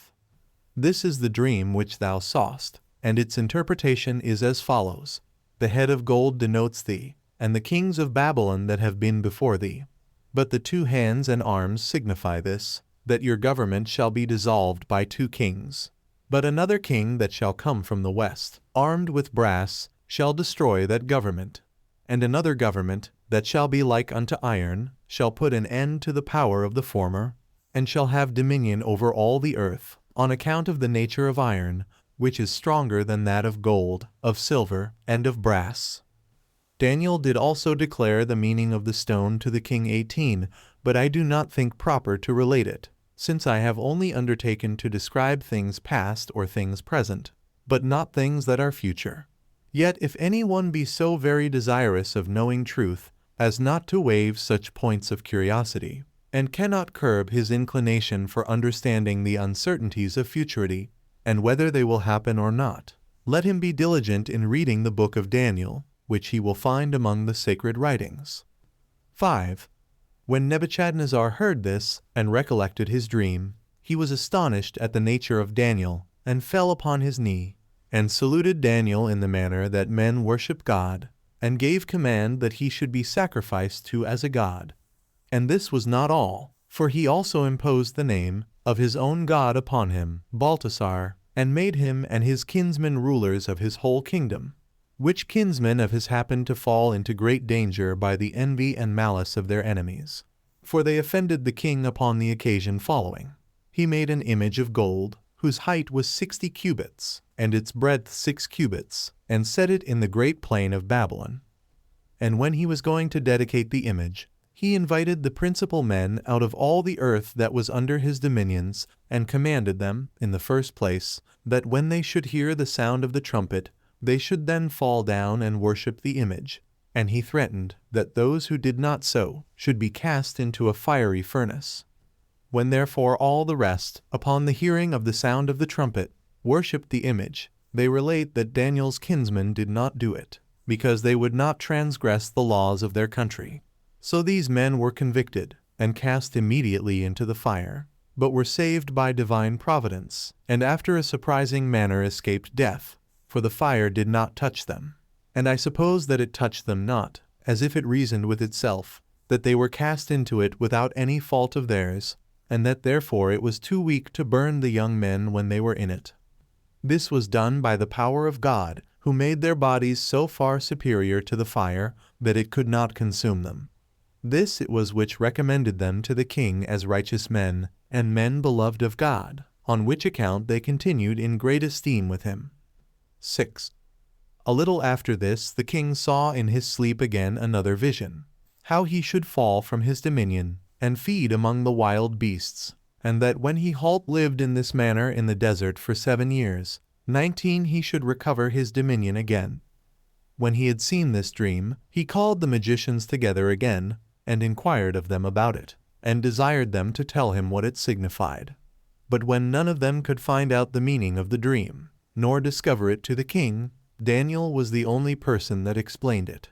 This is the dream which thou sawest, and its interpretation is as follows. The head of gold denotes thee, and the kings of Babylon that have been before thee. But the 2 hands and arms signify this, that your government shall be dissolved by 2 kings. But another king that shall come from the west, armed with brass, shall destroy that government. And another government, that shall be like unto iron, shall put an end to the power of the former, and shall have dominion over all the earth, on account of the nature of iron, which is stronger than that of gold, of silver, and of brass. Daniel did also declare the meaning of the stone to the king 18, but I do not think proper to relate it, since I have only undertaken to describe things past or things present, but not things that are future. Yet if any one be so very desirous of knowing truth as not to waive such points of curiosity, and cannot curb his inclination for understanding the uncertainties of futurity, and whether they will happen or not, let him be diligent in reading the book of Daniel, which he will find among the sacred writings. 5. When Nebuchadnezzar heard this, and recollected his dream, he was astonished at the nature of Daniel, and fell upon his knee, and saluted Daniel in the manner that men worship God, and gave command that he should be sacrificed to as a god. And this was not all, for he also imposed the name of his own god upon him, Baltasar, and made him and his kinsmen rulers of his whole kingdom, which kinsmen of his happened to fall into great danger by the envy and malice of their enemies. For they offended the king upon the occasion following. He made an image of gold, whose height was 60 cubits, and its breadth 6 cubits, and set it in the great plain of Babylon. And when he was going to dedicate the image, he invited the principal men out of all the earth that was under his dominions, and commanded them, in the first place, that when they should hear the sound of the trumpet, they should then fall down and worship the image. And he threatened that those who did not so should be cast into a fiery furnace. When therefore all the rest, upon the hearing of the sound of the trumpet, worshipped the image, they relate that Daniel's kinsmen did not do it, because they would not transgress the laws of their country. So these men were convicted, and cast immediately into the fire, but were saved by divine providence, and after a surprising manner escaped death, for the fire did not touch them. And I suppose that it touched them not, as if it reasoned with itself, that they were cast into it without any fault of theirs, and that therefore it was too weak to burn the young men when they were in it. This was done by the power of God, who made their bodies so far superior to the fire that it could not consume them. This it was which recommended them to the king as righteous men, and men beloved of God, on which account they continued in great esteem with him. 6. A little after this the king saw in his sleep again another vision, how he should fall from his dominion, and feed among the wild beasts, and that when he lived in this manner in the desert for 7 years, 19 he should recover his dominion again. When he had seen this dream, he called the magicians together again, and inquired of them about it, and desired them to tell him what it signified. But when none of them could find out the meaning of the dream, nor discover it to the king, Daniel was the only person that explained it.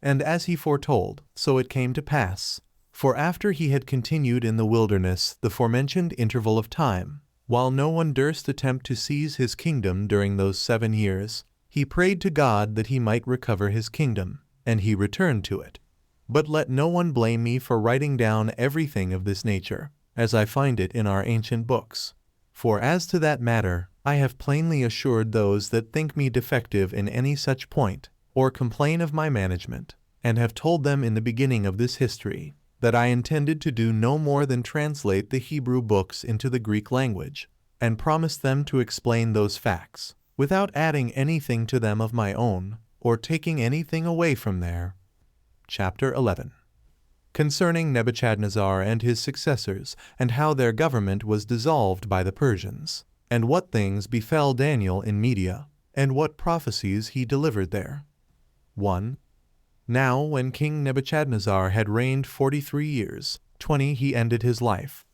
And as he foretold, so it came to pass. For after he had continued in the wilderness the forementioned interval of time, while no one durst attempt to seize his kingdom during those 7 years, he prayed to God that he might recover his kingdom, and he returned to it. But let no one blame me for writing down everything of this nature, as I find it in our ancient books. For as to that matter, I have plainly assured those that think me defective in any such point, or complain of my management, and have told them in the beginning of this history, that I intended to do no more than translate the Hebrew books into the Greek language, and promised them to explain those facts, without adding anything to them of my own, or taking anything away from there. Chapter 11. Concerning Nebuchadnezzar and his successors, and how their government was dissolved by the Persians, and what things befell Daniel in Media, and what prophecies he delivered there. 1. Now when King Nebuchadnezzar had reigned 43 years, 20 he ended his life.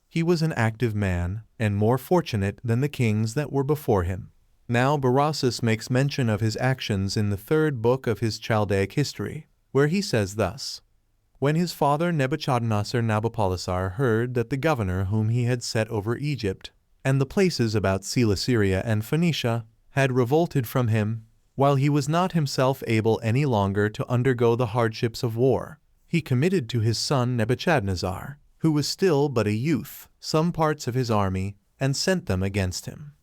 He was an active man, and more fortunate than the kings that were before him. Now Berosus makes mention of his actions in the 3rd book of his Chaldaic history, where he says thus: When his father Nebuchadnezzar Nabopolassar heard that the governor whom he had set over Egypt, and the places about Celesyria and Phoenicia, had revolted from him, while he was not himself able any longer to undergo the hardships of war, he committed to his son Nebuchadnezzar, who was still but a youth, some parts of his army, and sent them against him.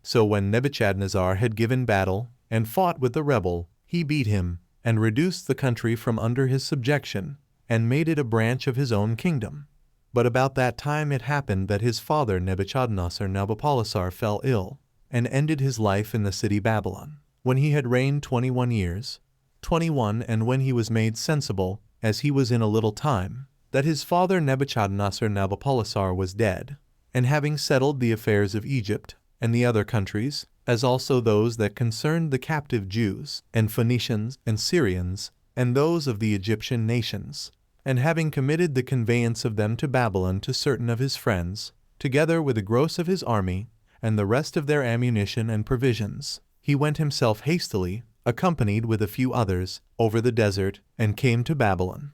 So when Nebuchadnezzar had given battle, and fought with the rebel, he beat him, and reduced the country from under his subjection, and made it a branch of his own kingdom. But about that time it happened that his father Nebuchadnezzar Nabopolassar fell ill, and ended his life in the city Babylon, when he had reigned 21 years. 21 And when he was made sensible, as he was in a little time, that his father Nebuchadnezzar Nabopolassar was dead, and having settled the affairs of Egypt, and the other countries, as also those that concerned the captive Jews, and Phoenicians, and Syrians, and those of the Egyptian nations, and having committed the conveyance of them to Babylon to certain of his friends, together with the gross of his army, and the rest of their ammunition and provisions, he went himself hastily, accompanied with a few others, over the desert, and came to Babylon.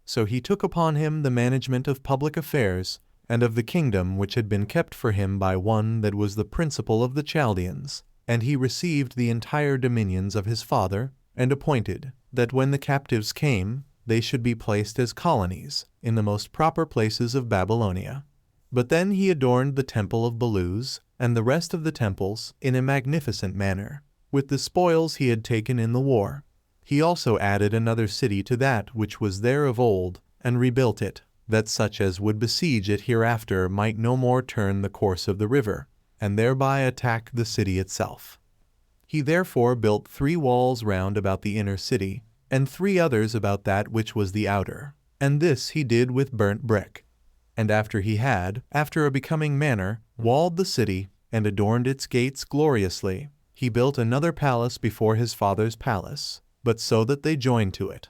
So he took upon him the management of public affairs, and of the kingdom which had been kept for him by one that was the principal of the Chaldeans, and he received the entire dominions of his father, and appointed, that when the captives came, they should be placed as colonies, in the most proper places of Babylonia. But then he adorned the temple of Belus, and the rest of the temples, in a magnificent manner, with the spoils he had taken in the war. He also added another city to that which was there of old, and rebuilt it, that such as would besiege it hereafter might no more turn the course of the river, and thereby attack the city itself. He therefore built 3 walls round about the inner city, and 3 others about that which was the outer, and this he did with burnt brick. And after he had, after a becoming manner, walled the city, and adorned its gates gloriously, he built another palace before his father's palace, but so that they joined to it.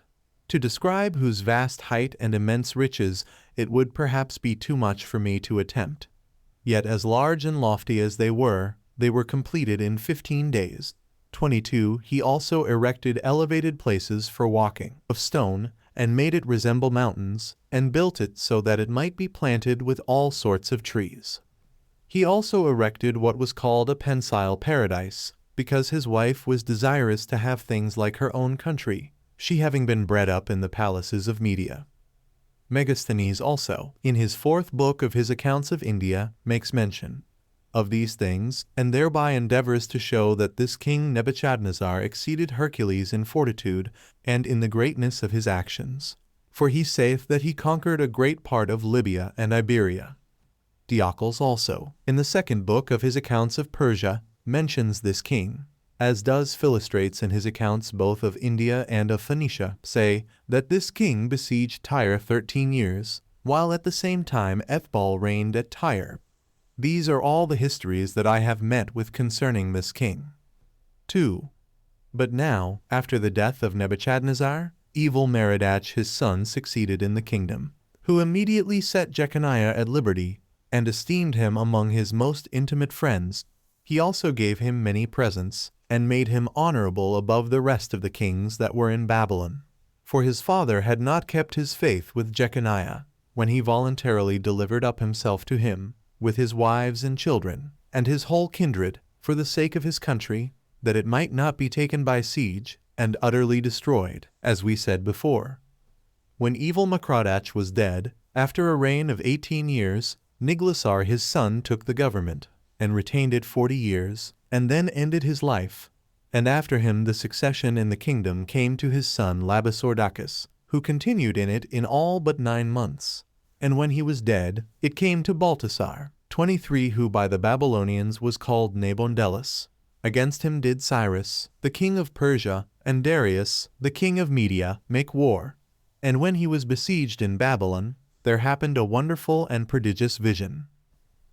To describe whose vast height and immense riches it would perhaps be too much for me to attempt. Yet as large and lofty as they were completed in 15 days. 22 He also erected elevated places for walking, of stone, and made it resemble mountains, and built it so that it might be planted with all sorts of trees. He also erected what was called a pensile paradise, because his wife was desirous to have things like her own country, she having been bred up in the palaces of Media. Megasthenes also, in his 4th book of his accounts of India, makes mention. of these things, and thereby endeavors to show that this king Nebuchadnezzar exceeded Hercules in fortitude and in the greatness of his actions. For he saith that he conquered a great part of Libya and Iberia. Diocles also, in the second book of his accounts of Persia, mentions this king, as does Philostrates in his accounts both of India and of Phoenicia, say that this king besieged Tyre 13 years, while at the same time Ethbal reigned at Tyre. These are all the histories that I have met with concerning this king. 2. But now, after the death of Nebuchadnezzar, evil Merodach his son succeeded in the kingdom, who immediately set Jeconiah at liberty, and esteemed him among his most intimate friends. He also gave him many presents, and made him honorable above the rest of the kings that were in Babylon. For his father had not kept his faith with Jeconiah, when he voluntarily delivered up himself to him, with his wives and children, and his whole kindred, for the sake of his country, that it might not be taken by siege, and utterly destroyed, as we said before. When evil Merodach was dead, after a reign of 18 years, Niglasar his son took the government, and retained it 40 years, and then ended his life. And after him the succession in the kingdom came to his son Labasordacus, who continued in it in all but 9 months. And when he was dead, it came to Baltasar, 23, who by the Babylonians was called Nabonidus. Against him did Cyrus, the king of Persia, and Darius, the king of Media, make war. And when he was besieged in Babylon, there happened a wonderful and prodigious vision.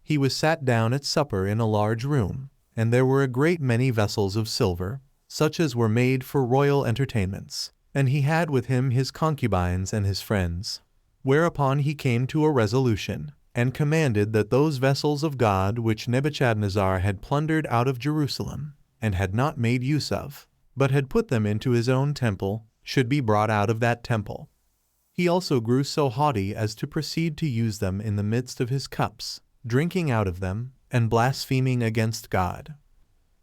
He was sat down at supper in a large room, and there were a great many vessels of silver, such as were made for royal entertainments, and he had with him his concubines and his friends. Whereupon he came to a resolution, and commanded that those vessels of God which Nebuchadnezzar had plundered out of Jerusalem, and had not made use of, but had put them into his own temple, should be brought out of that temple. He also grew so haughty as to proceed to use them in the midst of his cups, drinking out of them, and blaspheming against God.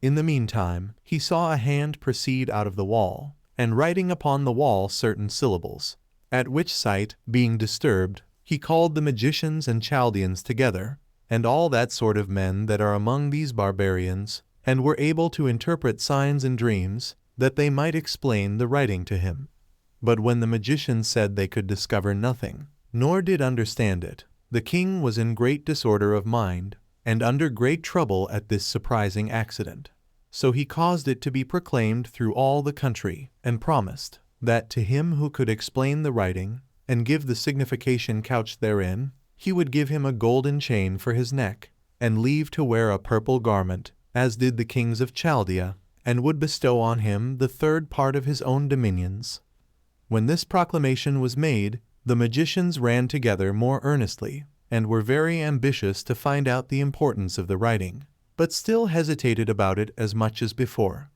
In the meantime, he saw a hand proceed out of the wall, and writing upon the wall certain syllables, at which sight, being disturbed, he called the magicians and Chaldeans together, and all that sort of men that are among these barbarians, and were able to interpret signs and dreams, that they might explain the writing to him. But when the magicians said they could discover nothing, nor did understand it, the king was in great disorder of mind, and under great trouble at this surprising accident. So he caused it to be proclaimed through all the country, and promised, that to him who could explain the writing, and give the signification couched therein, he would give him a golden chain for his neck, and leave to wear a purple garment, as did the kings of Chaldea, and would bestow on him the 3rd part of his own dominions. When this proclamation was made, the magicians ran together more earnestly, and were very ambitious to find out the importance of the writing, but still hesitated about it as much as before.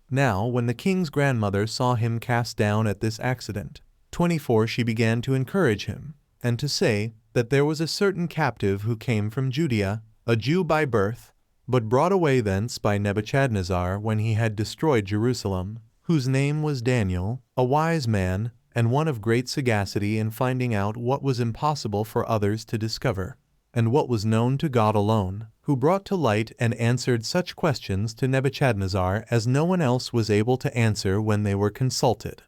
Now, when the king's grandmother saw him cast down at this accident, 24, she began to encourage him, and to say that there was a certain captive who came from Judea, a Jew by birth, but brought away thence by Nebuchadnezzar when he had destroyed Jerusalem, whose name was Daniel, a wise man, and one of great sagacity in finding out what was impossible for others to discover, and what was known to God alone, who brought to light and answered such questions to Nebuchadnezzar as no one else was able to answer when they were consulted.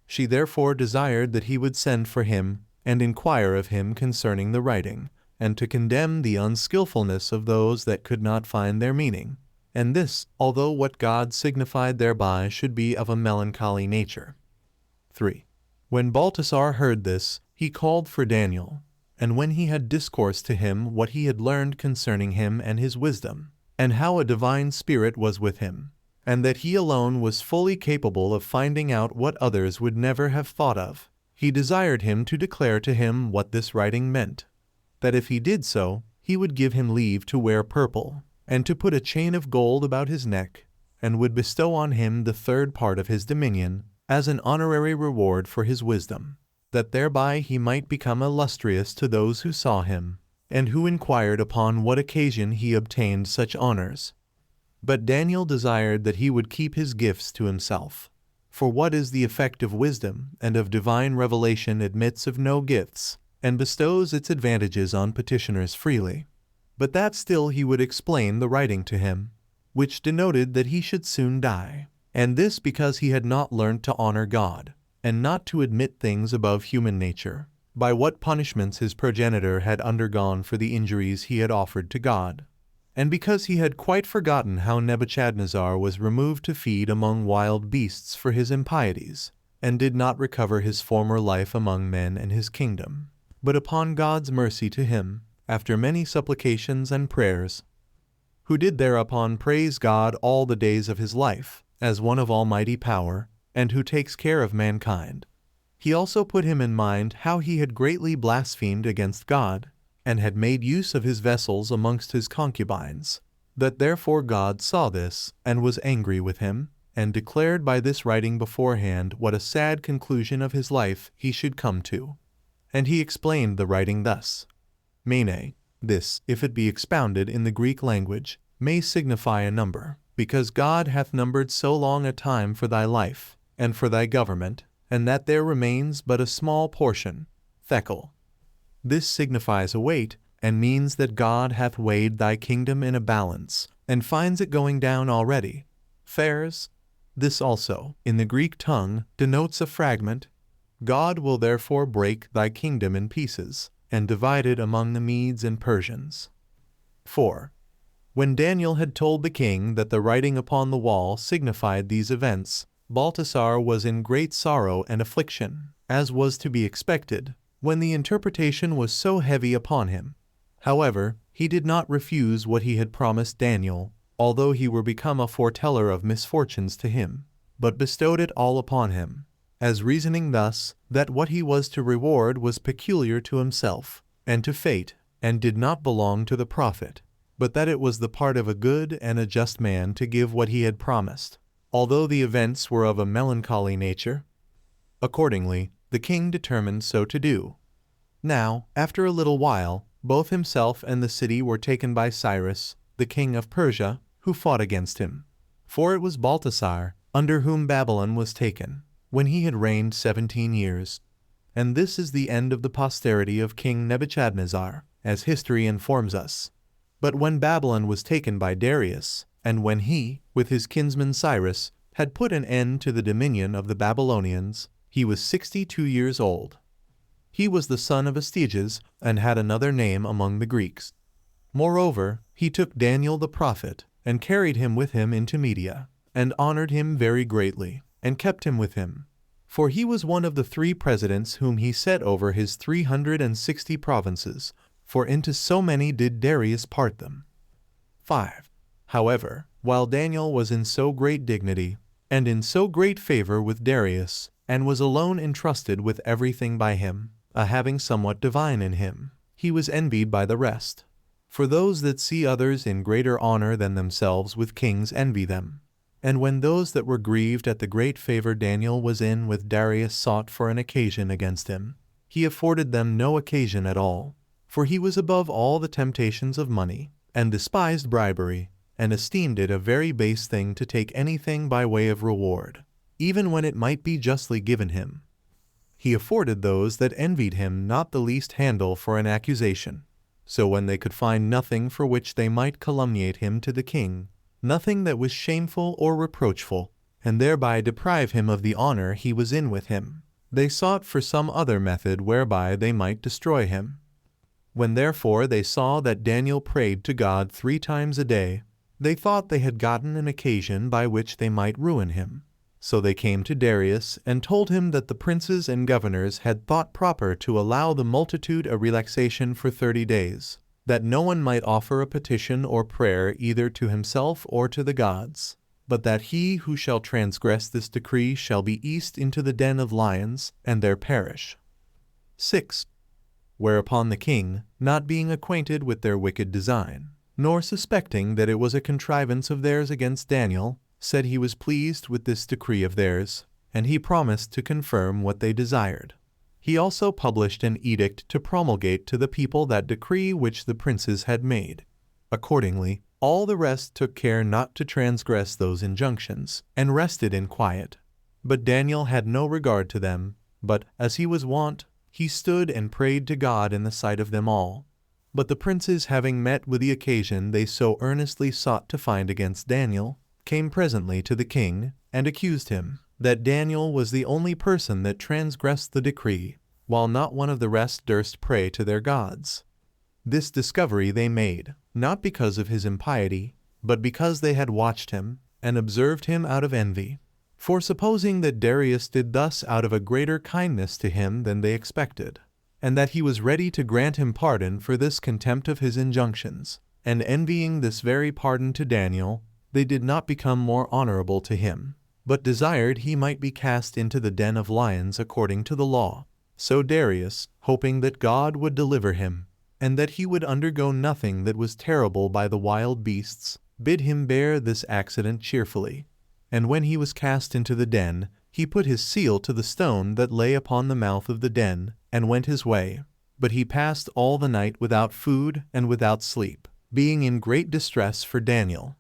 She therefore desired that he would send for him, and inquire of him concerning the writing, and to condemn the unskilfulness of those that could not find their meaning, and this, although what God signified thereby should be of a melancholy nature. 3. When Baltasar heard this, he called for Daniel, and when he had discoursed to him what he had learned concerning him and his wisdom, and how a divine spirit was with him, and that he alone was fully capable of finding out what others would never have thought of, he desired him to declare to him what this writing meant, that if he did so, he would give him leave to wear purple, and to put a chain of gold about his neck, and would bestow on him the 3rd part of his dominion, as an honorary reward for his wisdom, that thereby he might become illustrious to those who saw him, and who inquired upon what occasion he obtained such honors. But Daniel desired that he would keep his gifts to himself. For what is the effect of wisdom and of divine revelation admits of no gifts, and bestows its advantages on petitioners freely. but that still he would explain the writing to him, which denoted that he should soon die, and this because he had not learnt to honor God, and not to admit things above human nature, by what punishments his progenitor had undergone for the injuries he had offered to God, and because he had quite forgotten how Nebuchadnezzar was removed to feed among wild beasts for his impieties, and did not recover his former life among men and his kingdom, but upon God's mercy to him, after many supplications and prayers, who did thereupon praise God all the days of his life, as one of almighty power, and who takes care of mankind. He also put him in mind how he had greatly blasphemed against God, and had made use of his vessels amongst his concubines, that therefore God saw this, and was angry with him, and declared by this writing beforehand what a sad conclusion of his life he should come to. And he explained the writing thus: Mene, this, if it be expounded in the Greek language, may signify a number, because God hath numbered so long a time for thy life, and for thy government, and that there remains but a small portion, thekel. This signifies a weight, and means that God hath weighed thy kingdom in a balance, and finds it going down already. Fares. This also, in the Greek tongue, denotes a fragment. God will therefore break thy kingdom in pieces, and divide it among the Medes and Persians. 4. When Daniel had told the king that the writing upon the wall signified these events, Balthasar was in great sorrow and affliction, as was to be expected, when the interpretation was so heavy upon him. However, he did not refuse what he had promised Daniel, although he were become a foreteller of misfortunes to him, but bestowed it all upon him, as reasoning thus, that what he was to reward was peculiar to himself, and to fate, and did not belong to the prophet, but that it was the part of a good and a just man to give what he had promised, although the events were of a melancholy nature. Accordingly, the king determined so to do. Now, after a little while, both himself and the city were taken by Cyrus, the king of Persia, who fought against him. For it was Balthasar, under whom Babylon was taken, when he had reigned 17 years. And this is the end of the posterity of King Nebuchadnezzar, as history informs us. But when Babylon was taken by Darius, and when he, with his kinsman Cyrus, had put an end to the dominion of the Babylonians, he was 62 years old. He was the son of Astyages, and had another name among the Greeks. Moreover, he took Daniel the prophet, and carried him with him into Media, and honored him very greatly, and kept him with him. For he was one of the 3 presidents whom he set over his 360 provinces, for into so many did Darius part them. 5. However, while Daniel was in so great dignity, and in so great favor with Darius, and was alone entrusted with everything by him, having somewhat divine in him, he was envied by the rest. For those that see others in greater honor than themselves with kings envy them. And when those that were grieved at the great favor Daniel was in with Darius sought for an occasion against him, he afforded them no occasion at all, for he was above all the temptations of money, and despised bribery, and esteemed it a very base thing to take anything by way of reward, even when it might be justly given him. He afforded those that envied him not the least handle for an accusation. So when they could find nothing for which they might calumniate him to the king, nothing that was shameful or reproachful, and thereby deprive him of the honor he was in with him, they sought for some other method whereby they might destroy him. When therefore they saw that Daniel prayed to God 3 times a day, they thought they had gotten an occasion by which they might ruin him. So they came to Darius and told him that the princes and governors had thought proper to allow the multitude a relaxation for 30 days, that no one might offer a petition or prayer either to himself or to the gods, but that he who shall transgress this decree shall be east into the den of lions, and there perish. 6. Whereupon the king, not being acquainted with their wicked design, nor suspecting that it was a contrivance of theirs against Daniel, said he was pleased with this decree of theirs, and he promised to confirm what they desired. He also published an edict to promulgate to the people that decree which the princes had made. Accordingly, all the rest took care not to transgress those injunctions, and rested in quiet. But Daniel had no regard to them, but, as he was wont, he stood and prayed to God in the sight of them all. But the princes, having met with the occasion they so earnestly sought to find against Daniel, came presently to the king, and accused him, that Daniel was the only person that transgressed the decree, while not one of the rest durst pray to their gods. This discovery they made, not because of his impiety, but because they had watched him, and observed him out of envy. For supposing that Darius did thus out of a greater kindness to him than they expected, and that he was ready to grant him pardon for this contempt of his injunctions, and envying this very pardon to Daniel, they did not become more honorable to him, but desired he might be cast into the den of lions according to the law. So Darius, hoping that God would deliver him, and that he would undergo nothing that was terrible by the wild beasts, bid him bear this accident cheerfully. And when he was cast into the den, he put his seal to the stone that lay upon the mouth of the den, and went his way. But he passed all the night without food and without sleep, being in great distress for Daniel.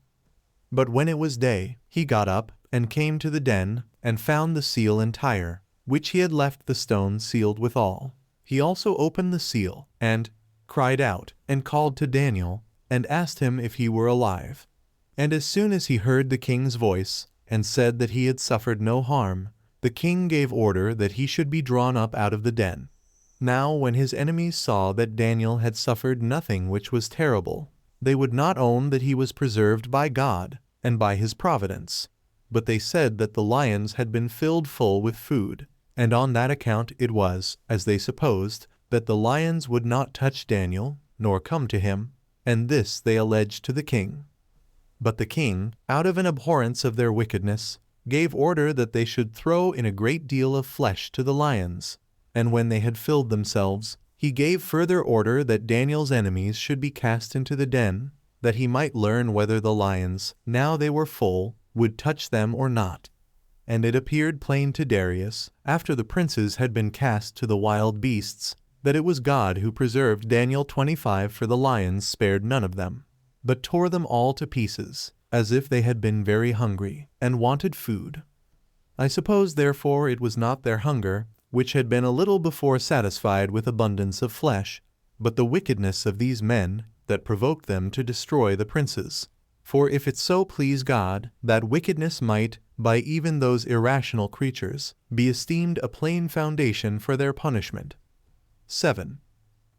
But when it was day, he got up, and came to the den, and found the seal entire, which he had left the stone sealed withal. He also opened the seal, and cried out, and called to Daniel, and asked him if he were alive. And as soon as he heard the king's voice, and said that he had suffered no harm, the king gave order that he should be drawn up out of the den. Now when his enemies saw that Daniel had suffered nothing which was terrible, they would not own that he was preserved by God, and by his providence, but they said that the lions had been filled full with food, and on that account it was, as they supposed, that the lions would not touch Daniel, nor come to him, and this they alleged to the king. But the king, out of an abhorrence of their wickedness, gave order that they should throw in a great deal of flesh to the lions, and when they had filled themselves, he gave further order that Daniel's enemies should be cast into the den, that he might learn whether the lions, now they were full, would touch them or not. And it appeared plain to Darius, after the princes had been cast to the wild beasts, that it was God who preserved Daniel 25, for the lions spared none of them, but tore them all to pieces, as if they had been very hungry, and wanted food. I suppose therefore it was not their hunger, which had been a little before satisfied with abundance of flesh, but the wickedness of these men, that provoked them to destroy the princes. For if it so please God, that wickedness might, by even those irrational creatures, be esteemed a plain foundation for their punishment. 7.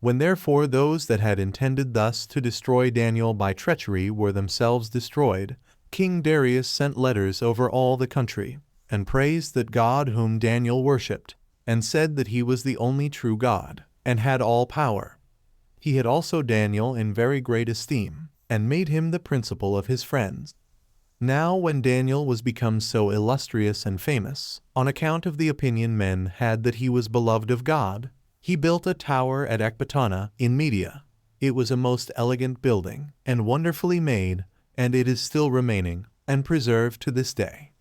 When therefore those that had intended thus to destroy Daniel by treachery were themselves destroyed, King Darius sent letters over all the country, and praised that God whom Daniel worshipped, and said that he was the only true God, and had all power. He had also Daniel in very great esteem, and made him the principal of his friends. Now when Daniel was become so illustrious and famous, on account of the opinion men had that he was beloved of God, he built a tower at Ecbatana in Media. It was a most elegant building, and wonderfully made, and it is still remaining, and preserved to this day.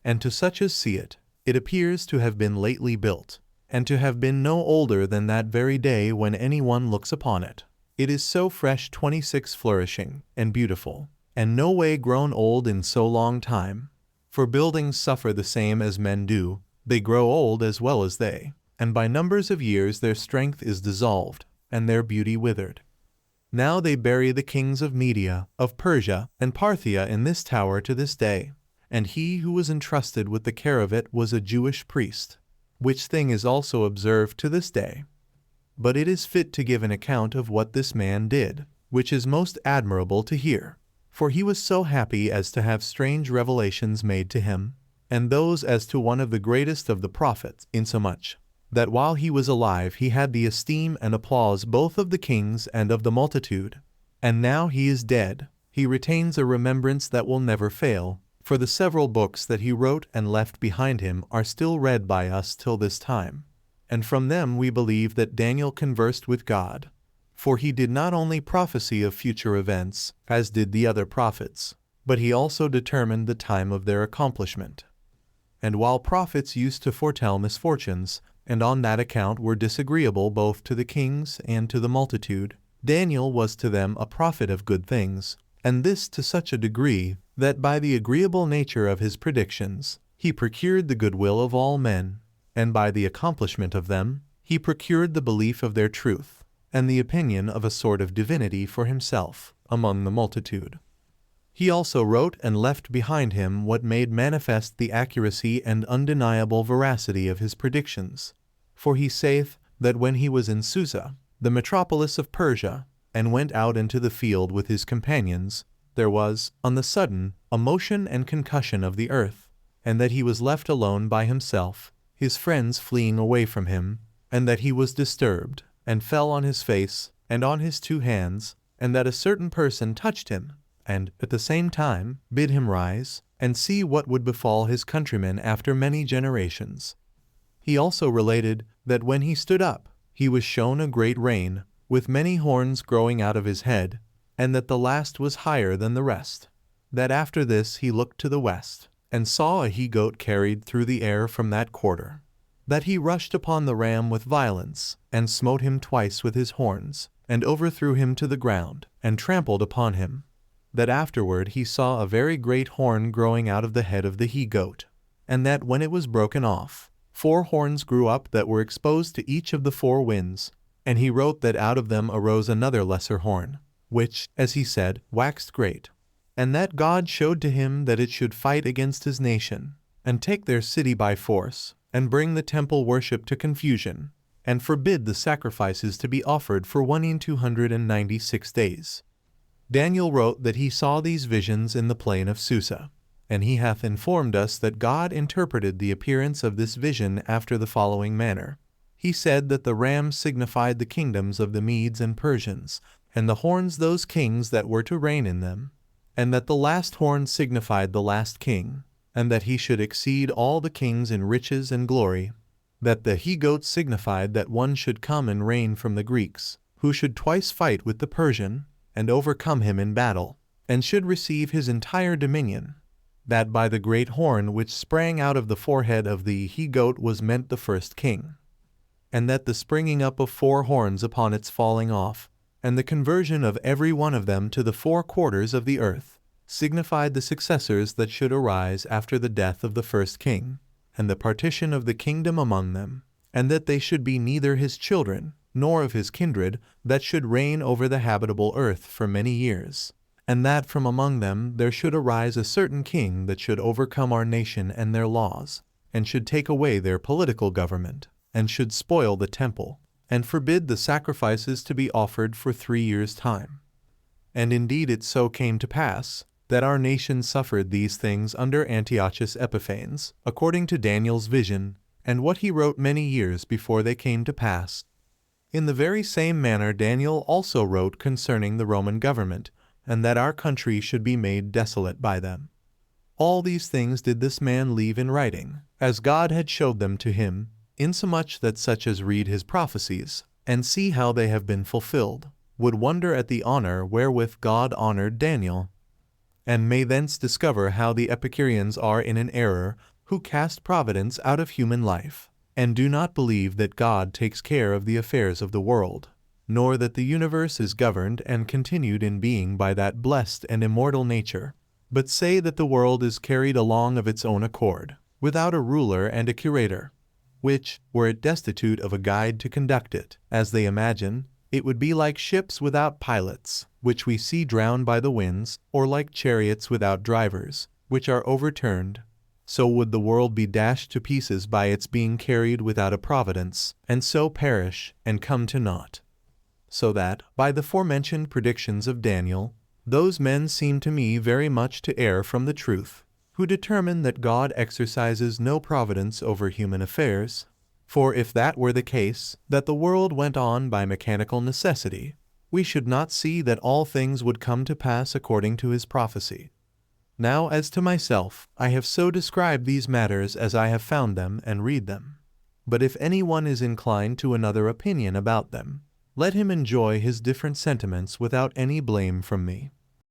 And to such as see it, it appears to have been lately built, and to have been no older than that very day when any one looks upon it. It is so fresh 26 flourishing, and beautiful, and no way grown old in so long time. For buildings suffer the same as men do, they grow old as well as they, and by numbers of years their strength is dissolved, and their beauty withered. Now they bury the kings of Media, of Persia, and Parthia in this tower to this day, and he who was entrusted with the care of it was a Jewish priest, which thing is also observed to this day. But it is fit to give an account of what this man did, which is most admirable to hear. For he was so happy as to have strange revelations made to him, and those as to one of the greatest of the prophets, insomuch that while he was alive he had the esteem and applause both of the kings and of the multitude. And now he is dead, he retains a remembrance that will never fail, for the several books that he wrote and left behind him are still read by us till this time. And from them we believe that Daniel conversed with God. For he did not only prophesy of future events, as did the other prophets, but he also determined the time of their accomplishment. And while prophets used to foretell misfortunes, and on that account were disagreeable both to the kings and to the multitude, Daniel was to them a prophet of good things, and this to such a degree, that by the agreeable nature of his predictions, he procured the goodwill of all men, and by the accomplishment of them, he procured the belief of their truth, and the opinion of a sort of divinity for himself among the multitude. He also wrote and left behind him what made manifest the accuracy and undeniable veracity of his predictions. For he saith that when he was in Susa, the metropolis of Persia, and went out into the field with his companions, there was, on the sudden, a motion and concussion of the earth, and that he was left alone by himself, his friends fleeing away from him, and that he was disturbed, and fell on his face, and on his 2 hands, and that a certain person touched him, and, at the same time, bid him rise, and see what would befall his countrymen after many generations. He also related that when he stood up, he was shown a great rain, with many horns growing out of his head, and that the last was higher than the rest. That after this he looked to the west, and saw a he-goat carried through the air from that quarter. That he rushed upon the ram with violence, and smote him twice with his horns, and overthrew him to the ground, and trampled upon him. That afterward he saw a very great horn growing out of the head of the he-goat, and that when it was broken off, 4 horns grew up that were exposed to each of the 4 winds, and he wrote that out of them arose another lesser horn, which, as he said, waxed great, and that God showed to him that it should fight against his nation, and take their city by force, and bring the temple worship to confusion, and forbid the sacrifices to be offered for 1,296 days. Daniel wrote that he saw these visions in the plain of Susa, and he hath informed us that God interpreted the appearance of this vision after the following manner. He said that the ram signified the kingdoms of the Medes and Persians, and the horns those kings that were to reign in them, and that the last horn signified the last king, and that he should exceed all the kings in riches and glory, that the he-goat signified that one should come and reign from the Greeks, who should twice fight with the Persian, and overcome him in battle, and should receive his entire dominion, that by the great horn which sprang out of the forehead of the he-goat was meant the first king, and that the springing up of 4 horns upon its falling off, and the conversion of every one of them to the 4 quarters of the earth, signified the successors that should arise after the death of the first king, and the partition of the kingdom among them, and that they should be neither his children, nor of his kindred, that should reign over the habitable earth for many years, and that from among them there should arise a certain king that should overcome our nation and their laws, and should take away their political government, and should spoil the temple, and forbid the sacrifices to be offered for 3 years' time. And indeed it so came to pass, that our nation suffered these things under Antiochus Epiphanes, according to Daniel's vision, and what he wrote many years before they came to pass. In the very same manner Daniel also wrote concerning the Roman government, and that our country should be made desolate by them. All these things did this man leave in writing, as God had showed them to him, insomuch that such as read his prophecies, and see how they have been fulfilled, would wonder at the honor wherewith God honored Daniel, and may thence discover how the Epicureans are in an error, who cast providence out of human life, and do not believe that God takes care of the affairs of the world, nor that the universe is governed and continued in being by that blessed and immortal nature, but say that the world is carried along of its own accord, without a ruler and a curator, which, were it destitute of a guide to conduct it, as they imagine, it would be like ships without pilots, which we see drowned by the winds, or like chariots without drivers, which are overturned. So would the world be dashed to pieces by its being carried without a providence, and so perish, and come to naught. So that, by the forementioned predictions of Daniel, those men seem to me very much to err from the truth, who determine that God exercises no providence over human affairs. For if that were the case, that the world went on by mechanical necessity, we should not see that all things would come to pass according to his prophecy. Now as to myself, I have so described these matters as I have found them, and read them. But if any one is inclined to another opinion about them, let him enjoy his different sentiments without any blame from me.